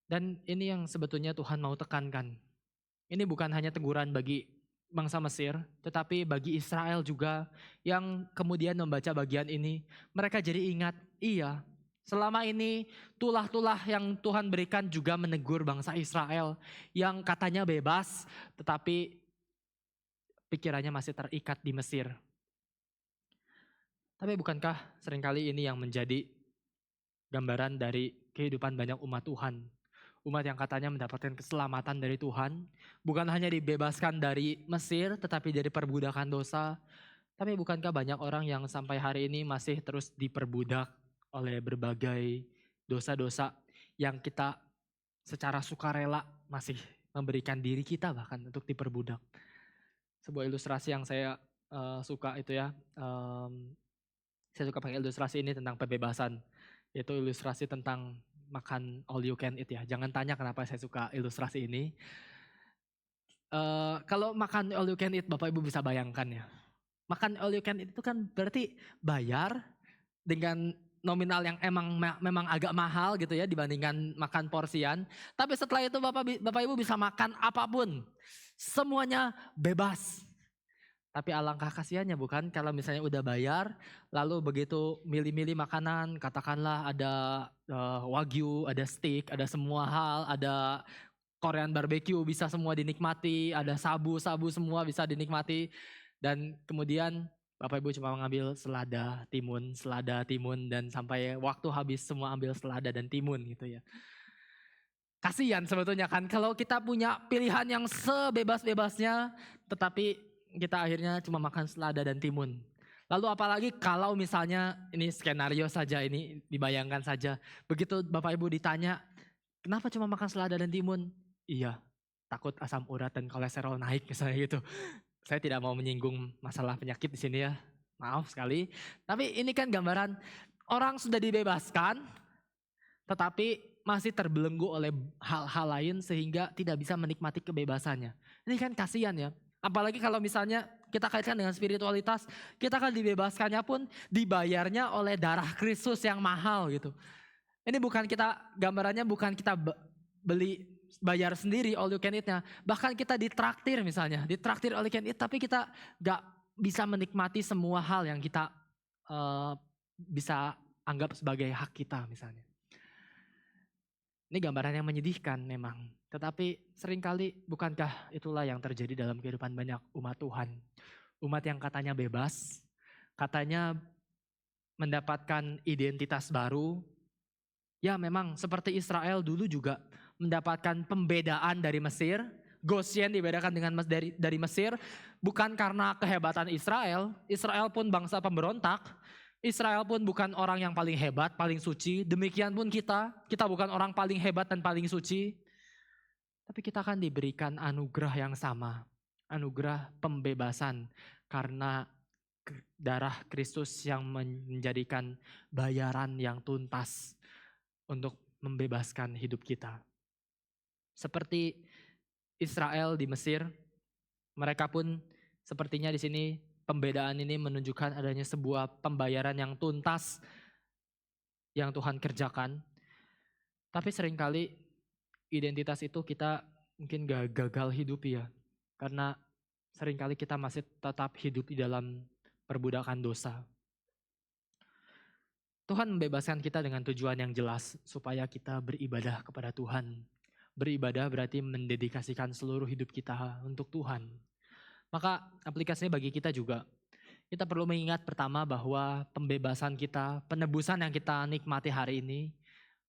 Dan ini yang sebetulnya Tuhan mau tekankan. Ini bukan hanya teguran bagi bangsa Mesir, tetapi bagi Israel juga yang kemudian membaca bagian ini. Mereka jadi ingat, iya selama ini tulah-tulah yang Tuhan berikan juga menegur bangsa Israel yang katanya bebas, tetapi pikirannya masih terikat di Mesir. Tapi bukankah seringkali ini yang menjadi gambaran dari kehidupan banyak umat Tuhan? Umat yang katanya mendapatkan keselamatan dari Tuhan, bukan hanya dibebaskan dari Mesir, tetapi dari perbudakan dosa. Tapi bukankah banyak orang yang sampai hari ini masih terus diperbudak oleh berbagai dosa-dosa yang kita secara sukarela masih memberikan diri kita bahkan untuk diperbudak. Sebuah ilustrasi yang saya suka itu ya, saya suka pakai ilustrasi ini tentang pembebasan, yaitu ilustrasi tentang makan all you can eat ya. Jangan tanya kenapa saya suka ilustrasi ini. Kalau makan all you can eat, Bapak Ibu bisa bayangkan ya. Makan all you can eat itu kan berarti bayar dengan nominal yang memang agak mahal gitu ya dibandingkan makan porsian. Tapi setelah itu Bapak Ibu bisa makan apapun. Semuanya bebas. Tapi alangkah kasihannya bukan kalau misalnya udah bayar, lalu begitu milih-milih makanan, katakanlah ada wagyu, ada steak, ada semua hal, ada Korean barbecue bisa semua dinikmati, ada sabu-sabu semua bisa dinikmati. Dan kemudian Bapak Ibu cuma mengambil selada, timun, dan sampai waktu habis semua ambil selada dan timun gitu ya. Kasihan sebetulnya kan kalau kita punya pilihan yang sebebas-bebasnya, tetapi kita akhirnya cuma makan selada dan timun. Lalu apalagi kalau misalnya ini skenario saja, ini dibayangkan saja. Begitu Bapak Ibu ditanya, kenapa cuma makan selada dan timun? Iya, takut asam urat dan kolesterol naik misalnya gitu. Saya tidak mau menyinggung masalah penyakit di sini ya, maaf sekali. Tapi ini kan gambaran orang sudah dibebaskan, tetapi masih terbelenggu oleh hal-hal lain sehingga tidak bisa menikmati kebebasannya. Ini kan kasihan ya. Apalagi kalau misalnya kita kaitkan dengan spiritualitas, kita kan dibebaskannya pun dibayarnya oleh darah Kristus yang mahal gitu. Ini bukan kita, gambarannya bukan kita beli bayar sendiri all you can eat-nya. Bahkan kita ditraktir misalnya, ditraktir all you can eat, tapi kita gak bisa menikmati semua hal yang kita bisa anggap sebagai hak kita misalnya. Ini gambaran yang menyedihkan memang. Tetapi seringkali bukankah itulah yang terjadi dalam kehidupan banyak umat Tuhan. Umat yang katanya bebas, katanya mendapatkan identitas baru. Ya memang seperti Israel dulu juga mendapatkan pembedaan dari Mesir. Goshen dibedakan dengan dari Mesir. Bukan karena kehebatan Israel. Israel pun bangsa pemberontak. Israel pun bukan orang yang paling hebat, paling suci. Demikian pun kita bukan orang paling hebat dan paling suci. Tapi kita akan diberikan anugerah yang sama. Anugerah pembebasan karena darah Kristus yang menjadikan bayaran yang tuntas untuk membebaskan hidup kita. Seperti Israel di Mesir, mereka pun sepertinya di sini pembedaan ini menunjukkan adanya sebuah pembayaran yang tuntas yang Tuhan kerjakan. Tapi seringkali identitas itu kita mungkin gagal hidup ya. Karena seringkali kita masih tetap hidup di dalam perbudakan dosa. Tuhan membebaskan kita dengan tujuan yang jelas supaya kita beribadah kepada Tuhan. Beribadah berarti mendedikasikan seluruh hidup kita untuk Tuhan. Maka aplikasinya bagi kita juga. Kita perlu mengingat pertama bahwa pembebasan kita, penebusan yang kita nikmati hari ini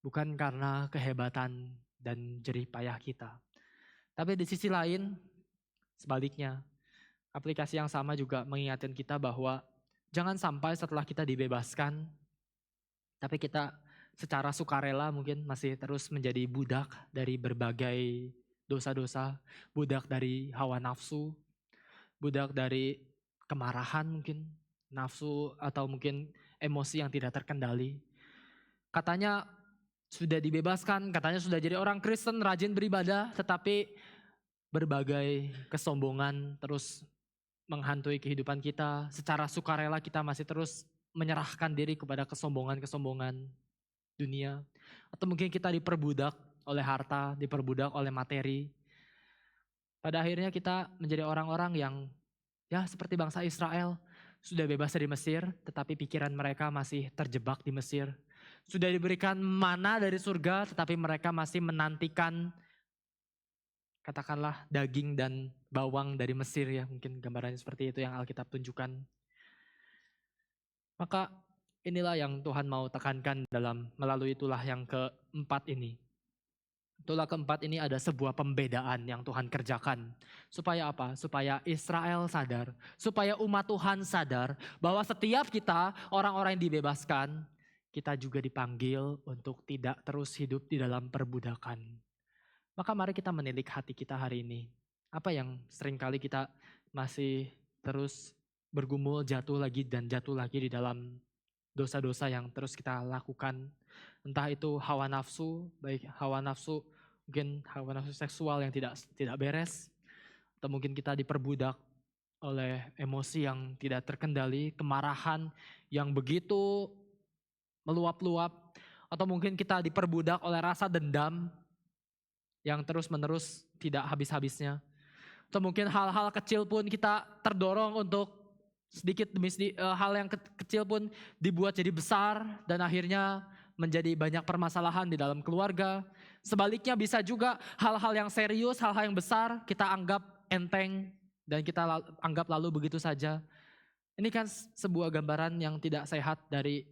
bukan karena kehebatan dan jerih payah kita. Tapi di sisi lain sebaliknya, aplikasi yang sama juga mengingatkan kita bahwa jangan sampai setelah kita dibebaskan, tapi kita secara sukarela mungkin masih terus menjadi budak dari berbagai dosa-dosa, budak dari hawa nafsu, budak dari kemarahan mungkin, nafsu atau mungkin emosi yang tidak terkendali. Katanya sudah dibebaskan, katanya sudah jadi orang Kristen, rajin beribadah, tetapi berbagai kesombongan terus menghantui kehidupan kita. Secara sukarela kita masih terus menyerahkan diri kepada kesombongan-kesombongan dunia. Atau mungkin kita diperbudak oleh harta, diperbudak oleh materi. Pada akhirnya kita menjadi orang-orang yang ya seperti bangsa Israel, sudah bebas dari Mesir, tetapi pikiran mereka masih terjebak di Mesir. Sudah diberikan mana dari surga, tetapi mereka masih menantikan katakanlah daging dan bawang dari Mesir ya. Mungkin gambarannya seperti itu yang Alkitab tunjukkan. Maka inilah yang Tuhan mau tekankan melalui itulah yang keempat ini. Itulah keempat ini ada sebuah pembedaan yang Tuhan kerjakan. Supaya apa? Supaya Israel sadar, supaya umat Tuhan sadar bahwa setiap kita orang-orang yang dibebaskan, kita juga dipanggil untuk tidak terus hidup di dalam perbudakan. Maka mari kita menilik hati kita hari ini. Apa yang seringkali kita masih terus bergumul jatuh lagi dan jatuh lagi di dalam dosa-dosa yang terus kita lakukan. Entah itu hawa nafsu, baik hawa nafsu mungkin hawa nafsu seksual yang tidak beres, atau mungkin kita diperbudak oleh emosi yang tidak terkendali, kemarahan yang begitu meluap-luap, atau mungkin kita diperbudak oleh rasa dendam yang terus-menerus tidak habis-habisnya. Atau mungkin hal-hal kecil pun kita terdorong untuk sedikit demi sedikit, hal yang kecil pun dibuat jadi besar dan akhirnya menjadi banyak permasalahan di dalam keluarga. Sebaliknya bisa juga hal-hal yang serius, hal-hal yang besar kita anggap enteng dan kita anggap lalu begitu saja. Ini kan sebuah gambaran yang tidak sehat dari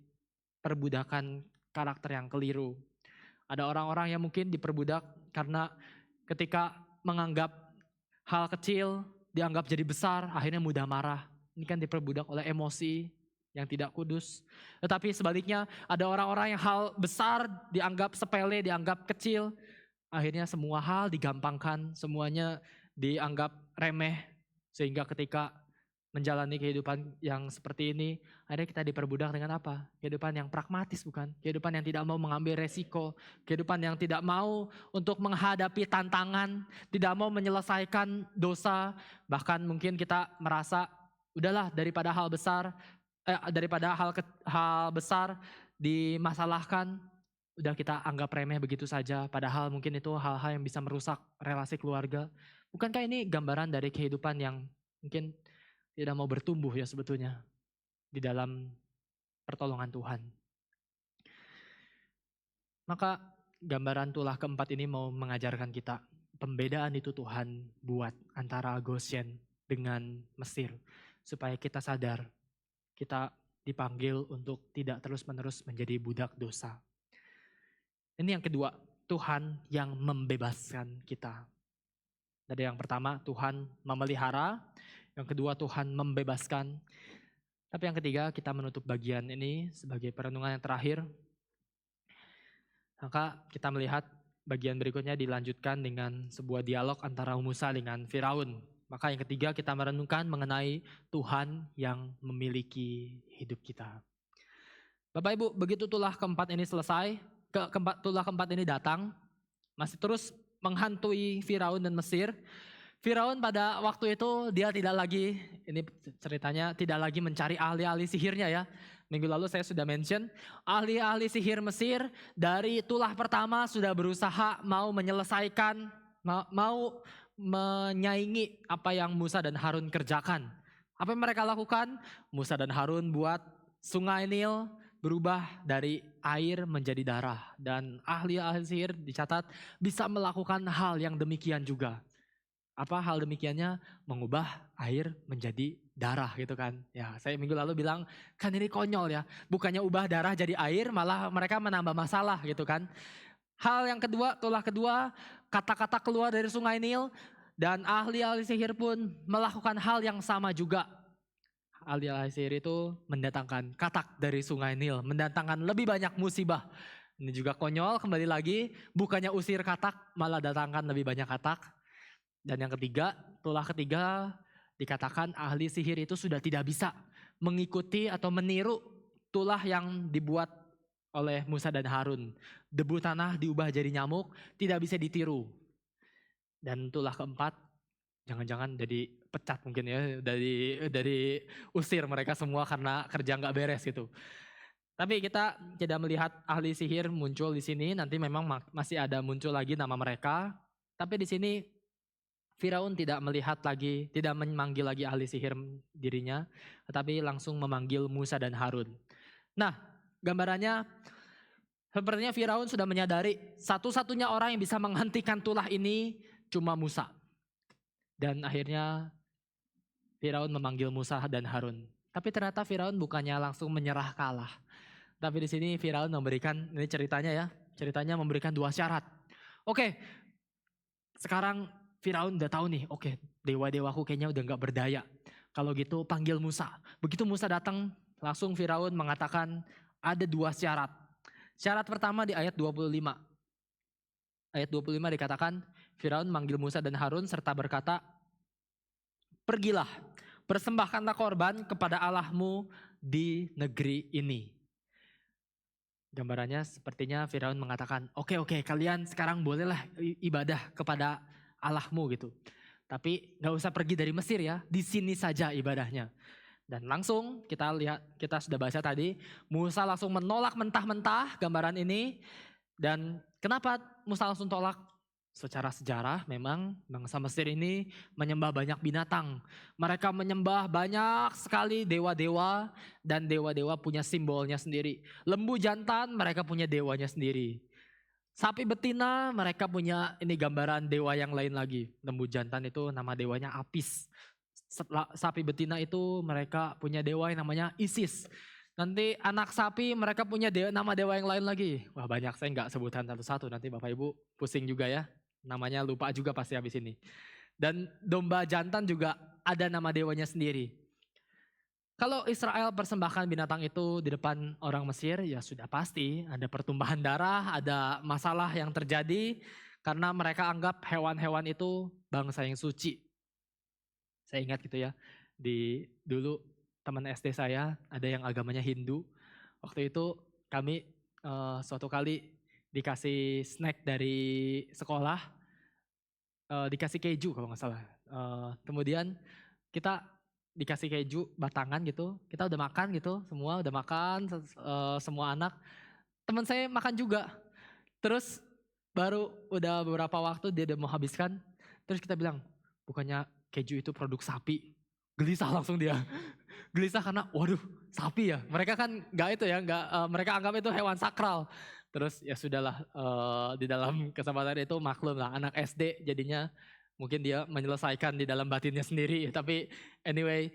perbudakan karakter yang keliru. Ada orang-orang yang mungkin diperbudak karena ketika menganggap hal kecil dianggap jadi besar, akhirnya mudah marah. Ini kan diperbudak oleh emosi yang tidak kudus. Tetapi sebaliknya ada orang-orang yang hal besar dianggap sepele, dianggap kecil. Akhirnya semua hal digampangkan, semuanya dianggap remeh. Sehingga ketika menjalani kehidupan yang seperti ini, akhirnya kita diperbudak dengan apa? Kehidupan yang pragmatis bukan? Kehidupan yang tidak mau mengambil resiko, kehidupan yang tidak mau untuk menghadapi tantangan, tidak mau menyelesaikan dosa, bahkan mungkin kita merasa udahlah daripada hal besar, hal besar dimasalahkan, udah kita anggap remeh begitu saja, padahal mungkin itu hal-hal yang bisa merusak relasi keluarga. Bukankah ini gambaran dari kehidupan yang mungkin tidak mau bertumbuh ya sebetulnya di dalam pertolongan Tuhan. Maka gambaran tulah keempat ini mau mengajarkan kita pembedaan itu Tuhan buat antara Goshen dengan Mesir. Supaya kita sadar kita dipanggil untuk tidak terus-menerus menjadi budak dosa. Ini yang kedua, Tuhan yang membebaskan kita. Dari yang pertama, Tuhan memelihara. Yang kedua, Tuhan membebaskan. Tapi yang ketiga, kita menutup bagian ini sebagai perenungan yang terakhir. Maka kita melihat bagian berikutnya dilanjutkan dengan sebuah dialog antara Musa dengan Firaun. Maka yang ketiga, kita merenungkan mengenai Tuhan yang memiliki hidup kita. Bapak Ibu, begitu tulah keempat ini selesai, tulah keempat ini datang, masih terus menghantui Firaun dan Mesir. Firaun pada waktu itu dia tidak lagi, ini ceritanya tidak lagi mencari ahli-ahli sihirnya ya. Minggu lalu saya sudah mention, ahli-ahli sihir Mesir dari tulah pertama sudah berusaha mau menyelesaikan, mau menyaingi apa yang Musa dan Harun kerjakan. Apa yang mereka lakukan? Musa dan Harun buat sungai Nil berubah dari air menjadi darah. Dan ahli-ahli sihir dicatat bisa melakukan hal yang demikian juga. Apa hal demikiannya? Mengubah air menjadi darah gitu kan. Ya, saya minggu lalu bilang, kan ini konyol ya. Bukannya ubah darah jadi air, malah mereka menambah masalah gitu kan. Hal yang kedua, tulah kedua, kata-kata keluar dari sungai Nil. Dan ahli-ahli sihir pun melakukan hal yang sama juga. Ahli-ahli sihir itu mendatangkan katak dari sungai Nil, mendatangkan lebih banyak musibah. Ini juga konyol, kembali lagi, bukannya usir katak, malah datangkan lebih banyak katak. Dan yang ketiga, tulah ketiga dikatakan ahli sihir itu sudah tidak bisa mengikuti atau meniru tulah yang dibuat oleh Musa dan Harun. Debu tanah diubah jadi nyamuk, tidak bisa ditiru. Dan tulah keempat, jangan-jangan jadi pecat mungkin ya, dari usir mereka semua karena kerja nggak beres gitu. Tapi kita tidak melihat ahli sihir muncul di sini, nanti memang masih ada muncul lagi nama mereka. Tapi di sini Firaun tidak melihat lagi, tidak memanggil lagi ahli sihir dirinya, tetapi langsung memanggil Musa dan Harun. Nah, gambarannya sepertinya Firaun sudah menyadari satu-satunya orang yang bisa menghentikan tulah ini cuma Musa. Dan akhirnya Firaun memanggil Musa dan Harun. Tapi ternyata Firaun bukannya langsung menyerah kalah. Tapi di sini Firaun memberikan, ini ceritanya ya, ceritanya memberikan 2 syarat. Oke, sekarang Firaun udah tahu nih, oke, dewa-dewaku kayaknya udah gak berdaya. Kalau gitu panggil Musa. Begitu Musa datang, langsung Firaun mengatakan ada 2 syarat. Syarat pertama di ayat 25. Ayat 25 dikatakan, Firaun manggil Musa dan Harun serta berkata, pergilah, persembahkanlah korban kepada Allahmu di negeri ini. Gambarannya sepertinya Firaun mengatakan, oke, kalian sekarang bolehlah ibadah kepada Allahmu gitu. Tapi gak usah pergi dari Mesir ya, di sini saja ibadahnya. Dan langsung kita lihat, kita sudah baca tadi, Musa langsung menolak mentah-mentah gambaran ini. Dan kenapa Musa langsung tolak? Secara sejarah memang bangsa Mesir ini menyembah banyak binatang. Mereka menyembah banyak sekali dewa-dewa dan dewa-dewa punya simbolnya sendiri. Lembu jantan mereka punya dewanya sendiri. Sapi betina mereka punya ini gambaran dewa yang lain lagi. Lembu jantan itu nama dewanya Apis. Sapi betina itu mereka punya dewa yang namanya Isis. Nanti anak sapi mereka punya nama dewa yang lain lagi. Wah banyak, saya nggak sebutan satu-satu, nanti Bapak Ibu pusing juga ya. Namanya lupa juga pasti habis ini. Dan domba jantan juga ada nama dewanya sendiri. Kalau Israel persembahkan binatang itu di depan orang Mesir, ya sudah pasti ada pertumpahan darah, ada masalah yang terjadi karena mereka anggap hewan-hewan itu bangsa yang suci. Saya ingat gitu ya, dulu teman SD saya ada yang agamanya Hindu. Waktu itu kami suatu kali dikasih snack dari sekolah, dikasih keju kalau nggak salah. Kemudian kita dikasih keju batangan gitu, kita udah makan gitu, semua udah makan, semua anak. Teman saya makan juga. Terus baru udah beberapa waktu dia udah mau habiskan, terus kita bilang, bukannya keju itu produk sapi? Gelisah langsung dia. Gelisah karena waduh sapi ya. Mereka kan nggak itu ya, mereka anggap itu hewan sakral. Terus ya sudahlah, di dalam kesempatan itu maklum lah anak SD jadinya mungkin dia menyelesaikan di dalam batinnya sendiri. Tapi anyway,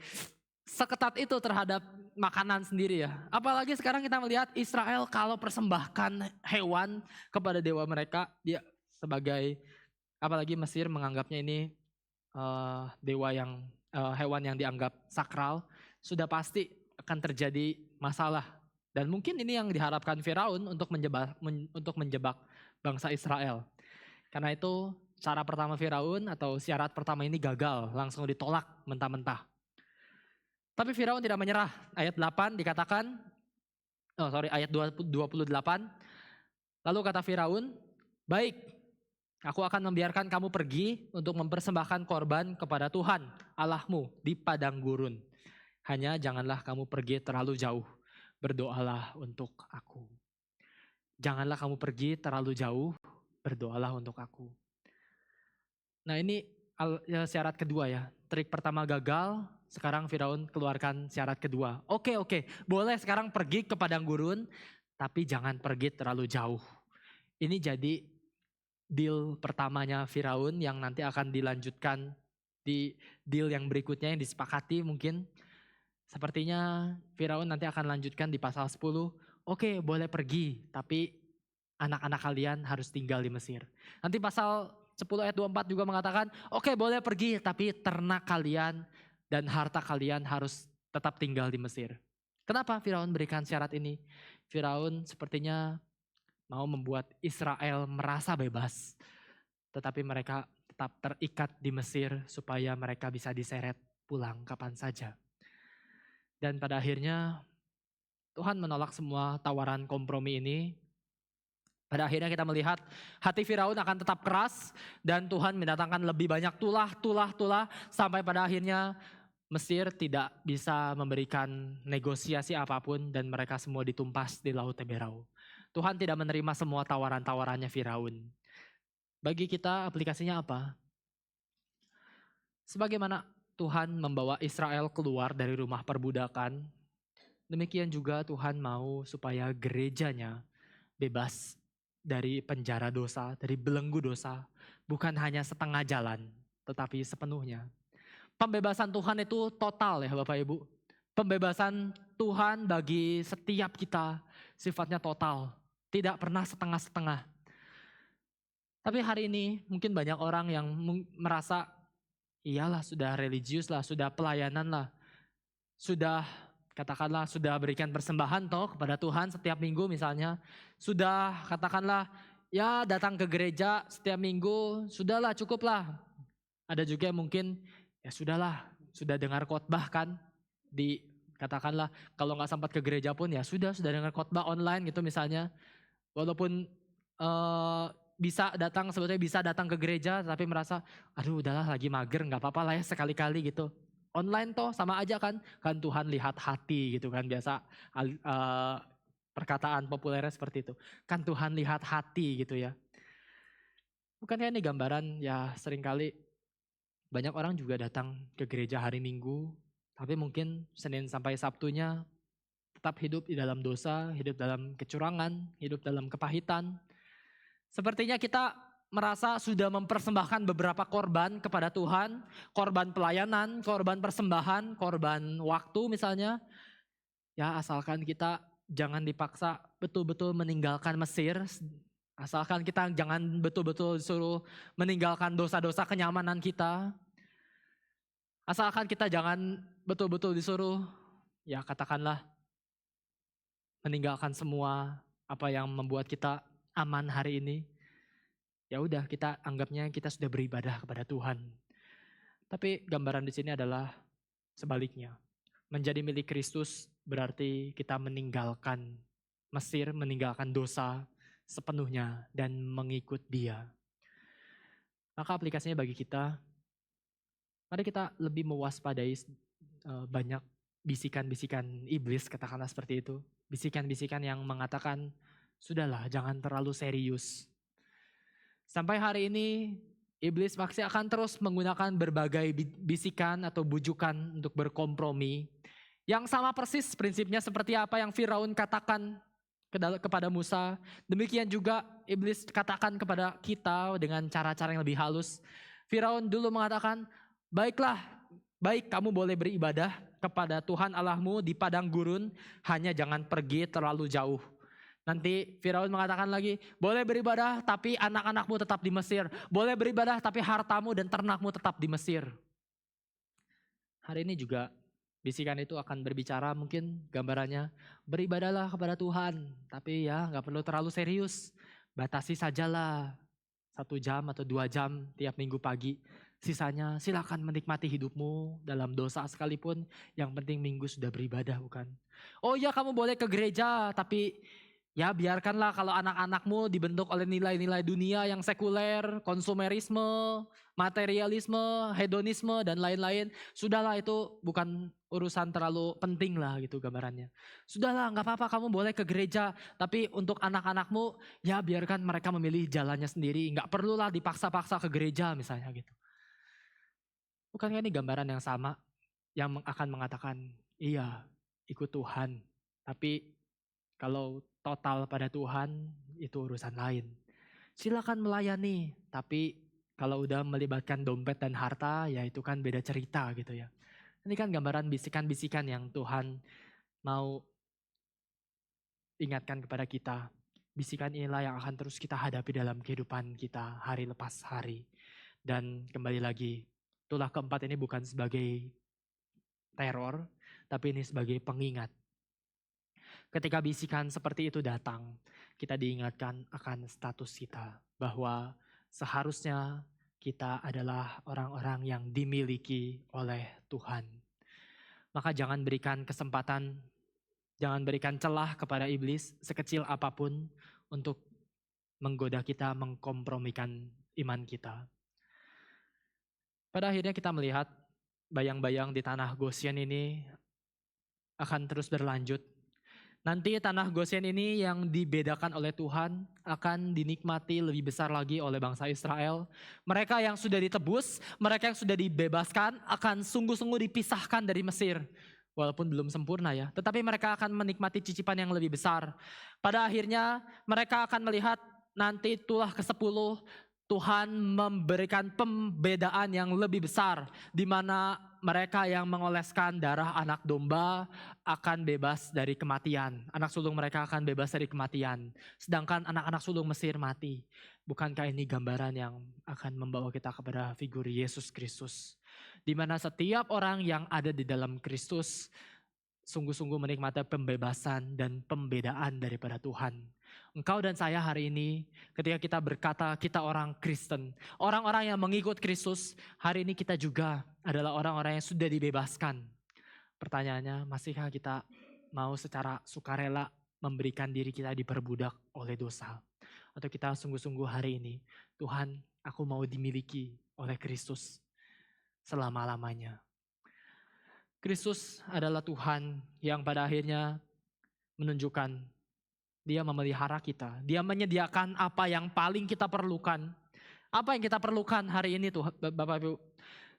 seketat itu terhadap makanan sendiri ya. Apalagi sekarang kita melihat Israel kalau persembahkan hewan kepada dewa mereka, dia sebagai, apalagi Mesir menganggapnya ini dewa yang hewan yang dianggap sakral, sudah pasti akan terjadi masalah. Dan mungkin ini yang diharapkan Firaun untuk menjebak bangsa Israel. Karena itu cara pertama Firaun atau syarat pertama ini gagal, langsung ditolak mentah-mentah. Tapi Firaun tidak menyerah. Ayat 8 dikatakan, ayat 28. Lalu kata Firaun, baik, aku akan membiarkan kamu pergi untuk mempersembahkan korban kepada Tuhan Allahmu di padang gurun. Hanya janganlah kamu pergi terlalu jauh. Berdoalah untuk aku. Janganlah kamu pergi terlalu jauh. Berdoalah untuk aku. Nah ini syarat kedua ya. Trik pertama gagal, sekarang Firaun keluarkan syarat kedua. Oke, boleh sekarang pergi ke padang gurun, tapi jangan pergi terlalu jauh. Ini jadi deal pertamanya Firaun yang nanti akan dilanjutkan di deal yang berikutnya yang disepakati mungkin. Sepertinya Firaun nanti akan lanjutkan di pasal 10. Oke, boleh pergi, tapi anak-anak kalian harus tinggal di Mesir. Nanti pasal 10 ayat 24 juga mengatakan, oke boleh pergi, tapi ternak kalian dan harta kalian harus tetap tinggal di Mesir. Kenapa Firaun berikan syarat ini? Firaun sepertinya mau membuat Israel merasa bebas, tetapi mereka tetap terikat di Mesir supaya mereka bisa diseret pulang kapan saja. Dan pada akhirnya Tuhan menolak semua tawaran kompromi ini. Pada akhirnya kita melihat hati Firaun akan tetap keras dan Tuhan mendatangkan lebih banyak tulah sampai pada akhirnya Mesir tidak bisa memberikan negosiasi apapun dan mereka semua ditumpas di Laut Teberau. Tuhan tidak menerima semua tawaran-tawarannya Firaun. Bagi kita aplikasinya apa? Sebagaimana Tuhan membawa Israel keluar dari rumah perbudakan, demikian juga Tuhan mau supaya gerejanya bebas dari penjara dosa, dari belenggu dosa, bukan hanya setengah jalan, tetapi sepenuhnya. Pembebasan Tuhan itu total ya Bapak Ibu. Pembebasan Tuhan bagi setiap kita sifatnya total, tidak pernah setengah-setengah. Tapi hari ini mungkin banyak orang yang merasa, iyalah sudah religius lah, sudah pelayanan lah, sudah katakanlah sudah berikan persembahan toh kepada Tuhan setiap minggu misalnya. Sudah katakanlah ya datang ke gereja setiap minggu, sudahlah cukuplah. Ada juga yang mungkin ya sudahlah, sudah dengar khotbah kan, katakanlah kalau nggak sempat ke gereja pun ya sudah dengar khotbah online gitu misalnya. Walaupun sebetulnya bisa datang ke gereja tapi merasa aduh udahlah lagi mager nggak apa-apa lah ya sekali-kali gitu. Online toh sama aja kan Tuhan lihat hati gitu kan, biasa perkataan populernya seperti itu. Kan Tuhan lihat hati gitu ya. Bukankah ini gambaran ya seringkali banyak orang juga datang ke gereja hari Minggu tapi mungkin Senin sampai Sabtunya tetap hidup di dalam dosa, hidup dalam kecurangan, hidup dalam kepahitan. Sepertinya kita merasa sudah mempersembahkan beberapa korban kepada Tuhan, korban pelayanan, korban persembahan, korban waktu misalnya. Ya asalkan kita jangan dipaksa betul-betul meninggalkan Mesir, asalkan kita jangan betul-betul disuruh meninggalkan dosa-dosa kenyamanan kita, asalkan kita jangan betul-betul disuruh, ya katakanlah meninggalkan semua apa yang membuat kita aman hari ini. Ya udah kita anggapnya kita sudah beribadah kepada Tuhan. Tapi gambaran di sini adalah sebaliknya. Menjadi milik Kristus berarti kita meninggalkan Mesir, meninggalkan dosa sepenuhnya dan mengikut Dia. Maka aplikasinya bagi kita, mari kita lebih mewaspadai banyak bisikan-bisikan iblis, katakanlah seperti itu. Bisikan-bisikan yang mengatakan, sudahlah jangan terlalu serius. Sampai hari ini iblis pasti akan terus menggunakan berbagai bisikan atau bujukan untuk berkompromi. Yang sama persis prinsipnya seperti apa yang Firaun katakan kepada Musa. Demikian juga iblis katakan kepada kita dengan cara-cara yang lebih halus. Firaun dulu mengatakan, baiklah, baik kamu boleh beribadah kepada Tuhan Allahmu di padang gurun, hanya jangan pergi terlalu jauh. Nanti Firaun mengatakan lagi, boleh beribadah tapi anak-anakmu tetap di Mesir. Boleh beribadah tapi hartamu dan ternakmu tetap di Mesir. Hari ini juga bisikan itu akan berbicara, mungkin gambarannya, beribadahlah kepada Tuhan. Tapi ya gak perlu terlalu serius. Batasi sajalah 1 jam atau 2 jam tiap minggu pagi. Sisanya silakan menikmati hidupmu dalam dosa sekalipun. Yang penting minggu sudah beribadah, bukan? Oh iya, kamu boleh ke gereja tapi ya biarkanlah kalau anak-anakmu dibentuk oleh nilai-nilai dunia yang sekuler, konsumerisme, materialisme, hedonisme dan lain-lain. Sudahlah, itu bukan urusan terlalu penting lah gitu gambarannya. Sudahlah, gak apa-apa kamu boleh ke gereja, tapi untuk anak-anakmu ya biarkan mereka memilih jalannya sendiri. Gak perlulah dipaksa-paksa ke gereja misalnya gitu. Bukankah ini gambaran yang sama yang akan mengatakan, iya ikut Tuhan, tapi kalau total pada Tuhan itu urusan lain. Silakan melayani, tapi kalau udah melibatkan dompet dan harta ya itu kan beda cerita gitu ya. Ini kan gambaran bisikan-bisikan yang Tuhan mau ingatkan kepada kita. Bisikan inilah yang akan terus kita hadapi dalam kehidupan kita hari lepas hari. Dan kembali lagi, tulah keempat ini bukan sebagai teror, tapi ini sebagai pengingat. Ketika bisikan seperti itu datang, kita diingatkan akan status kita bahwa seharusnya kita adalah orang-orang yang dimiliki oleh Tuhan. Maka jangan berikan kesempatan, jangan berikan celah kepada iblis sekecil apapun untuk menggoda kita, mengkompromikan iman kita. Pada akhirnya kita melihat bayang-bayang di tanah Gosyen ini akan terus berlanjut. Nanti tanah Gosyen ini yang dibedakan oleh Tuhan akan dinikmati lebih besar lagi oleh bangsa Israel. Mereka yang sudah ditebus, mereka yang sudah dibebaskan akan sungguh-sungguh dipisahkan dari Mesir. Walaupun belum sempurna ya, tetapi mereka akan menikmati cicipan yang lebih besar. Pada akhirnya mereka akan melihat nanti tulah ke-10, Tuhan memberikan pembedaan yang lebih besar, di mana mereka yang mengoleskan darah anak domba akan bebas dari kematian. Anak sulung mereka akan bebas dari kematian. Sedangkan anak-anak sulung Mesir mati. Bukankah ini gambaran yang akan membawa kita kepada figur Yesus Kristus? Di mana setiap orang yang ada di dalam Kristus sungguh-sungguh menikmati pembebasan dan pembedaan daripada Tuhan. Engkau dan saya hari ini ketika kita berkata kita orang Kristen, orang-orang yang mengikut Kristus, hari ini kita juga adalah orang-orang yang sudah dibebaskan. Pertanyaannya, masihkah kita mau secara sukarela memberikan diri kita diperbudak oleh dosa? Atau kita sungguh-sungguh hari ini, Tuhan, aku mau dimiliki oleh Kristus selama-lamanya. Kristus adalah Tuhan yang pada akhirnya menunjukkan Dia memelihara kita. Dia menyediakan apa yang paling kita perlukan. Apa yang kita perlukan hari ini tuh Bapak Ibu?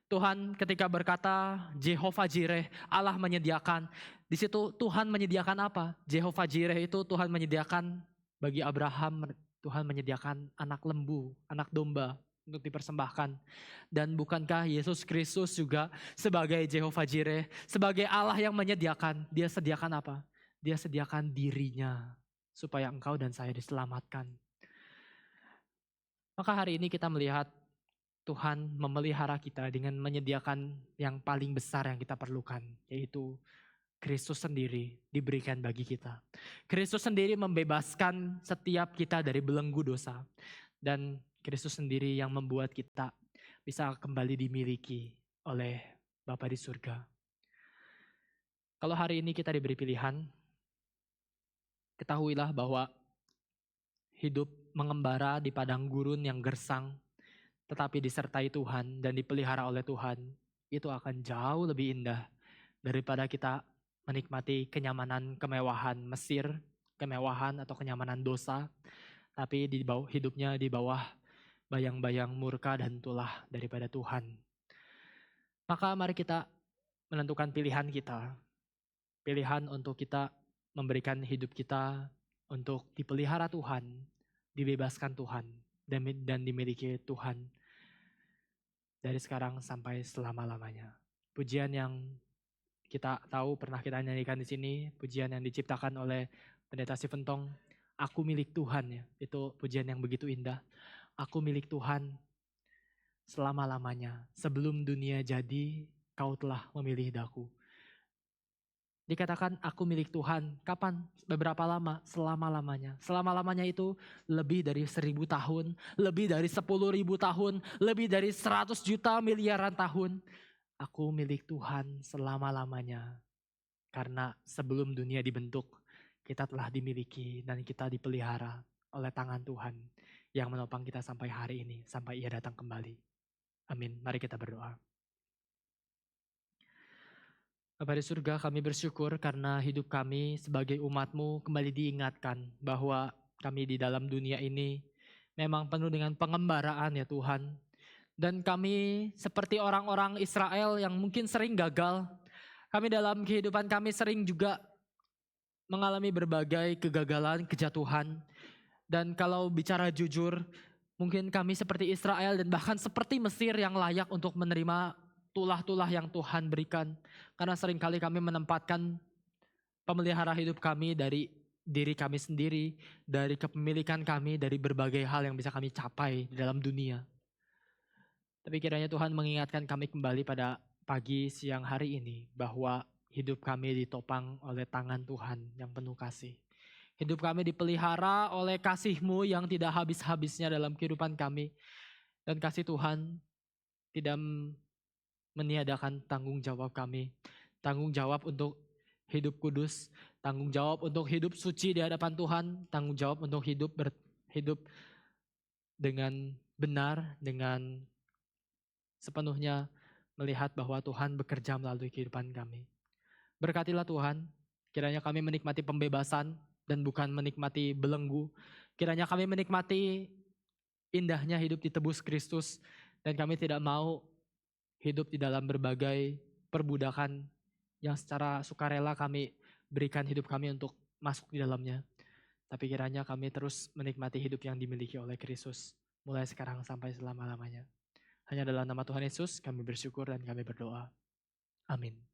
Tuhan ketika berkata Jehovah Jireh, Allah menyediakan. Di situ Tuhan menyediakan apa? Jehovah Jireh itu Tuhan menyediakan bagi Abraham, Tuhan menyediakan anak lembu, anak domba untuk dipersembahkan. Dan bukankah Yesus Kristus juga sebagai Jehovah Jireh, sebagai Allah yang menyediakan, Dia sediakan apa? Dia sediakan dirinya supaya engkau dan saya diselamatkan. Maka hari ini kita melihat Tuhan memelihara kita dengan menyediakan yang paling besar yang kita perlukan, yaitu Kristus sendiri diberikan bagi kita. Kristus sendiri membebaskan setiap kita dari belenggu dosa. Dan Kristus sendiri yang membuat kita bisa kembali dimiliki oleh Bapa di surga. Kalau hari ini kita diberi pilihan, ketahuilah bahwa hidup mengembara di padang gurun yang gersang, tetapi disertai Tuhan dan dipelihara oleh Tuhan, itu akan jauh lebih indah daripada kita menikmati kenyamanan kemewahan Mesir, kemewahan atau kenyamanan dosa, tapi hidupnya di bawah bayang-bayang murka dan tulah daripada Tuhan. Maka mari kita menentukan pilihan kita. Pilihan untuk kita memberikan hidup kita untuk dipelihara Tuhan, dibebaskan Tuhan, dan dimiliki Tuhan dari sekarang sampai selama-lamanya. Pujian yang kita tahu pernah kita nyanyikan di sini, pujian yang diciptakan oleh Pendeta Stephen Tong, Aku milik Tuhan ya. Itu pujian yang begitu indah. Aku milik Tuhan selama-lamanya. Sebelum dunia jadi, kau telah memilih daku. Dikatakan aku milik Tuhan. Kapan? Beberapa lama? Selama-lamanya. Selama-lamanya itu lebih dari 1000 tahun, lebih dari 10.000 tahun, lebih dari 100 juta miliaran tahun. Aku milik Tuhan selama-lamanya. Karena sebelum dunia dibentuk, kita telah dimiliki dan kita dipelihara oleh tangan Tuhan yang menopang kita sampai hari ini, sampai Ia datang kembali. Amin. Mari kita berdoa. Bapa di surga, kami bersyukur karena hidup kami sebagai umat-Mu kembali diingatkan bahwa kami di dalam dunia ini memang penuh dengan pengembaraan ya Tuhan. Dan kami seperti orang-orang Israel yang mungkin sering gagal. Kami dalam kehidupan kami sering juga mengalami berbagai kegagalan, kejatuhan. Dan kalau bicara jujur, mungkin kami seperti Israel dan bahkan seperti Mesir yang layak untuk menerima tulah-tulah yang Tuhan berikan. Karena seringkali kami menempatkan pemelihara hidup kami dari diri kami sendiri, dari kepemilikan kami, dari berbagai hal yang bisa kami capai di dalam dunia. Tapi kiranya Tuhan mengingatkan kami kembali pada pagi siang hari ini bahwa hidup kami ditopang oleh tangan Tuhan yang penuh kasih. Hidup kami dipelihara oleh kasih-Mu yang tidak habis-habisnya dalam kehidupan kami. Dan kasih Tuhan tidak meniadakan tanggung jawab kami. Tanggung jawab untuk hidup kudus, tanggung jawab untuk hidup suci di hadapan Tuhan, tanggung jawab untuk hidup dengan benar, dengan sepenuhnya melihat bahwa Tuhan bekerja melalui kehidupan kami. Berkatilah Tuhan, kiranya kami menikmati pembebasan dan bukan menikmati belenggu. Kiranya kami menikmati indahnya hidup ditebus Kristus dan kami tidak mau hidup di dalam berbagai perbudakan yang secara sukarela kami berikan hidup kami untuk masuk di dalamnya. Tapi kiranya kami terus menikmati hidup yang dimiliki oleh Kristus mulai sekarang sampai selama-lamanya. Hanya dalam nama Tuhan Yesus kami bersyukur dan kami berdoa. Amin.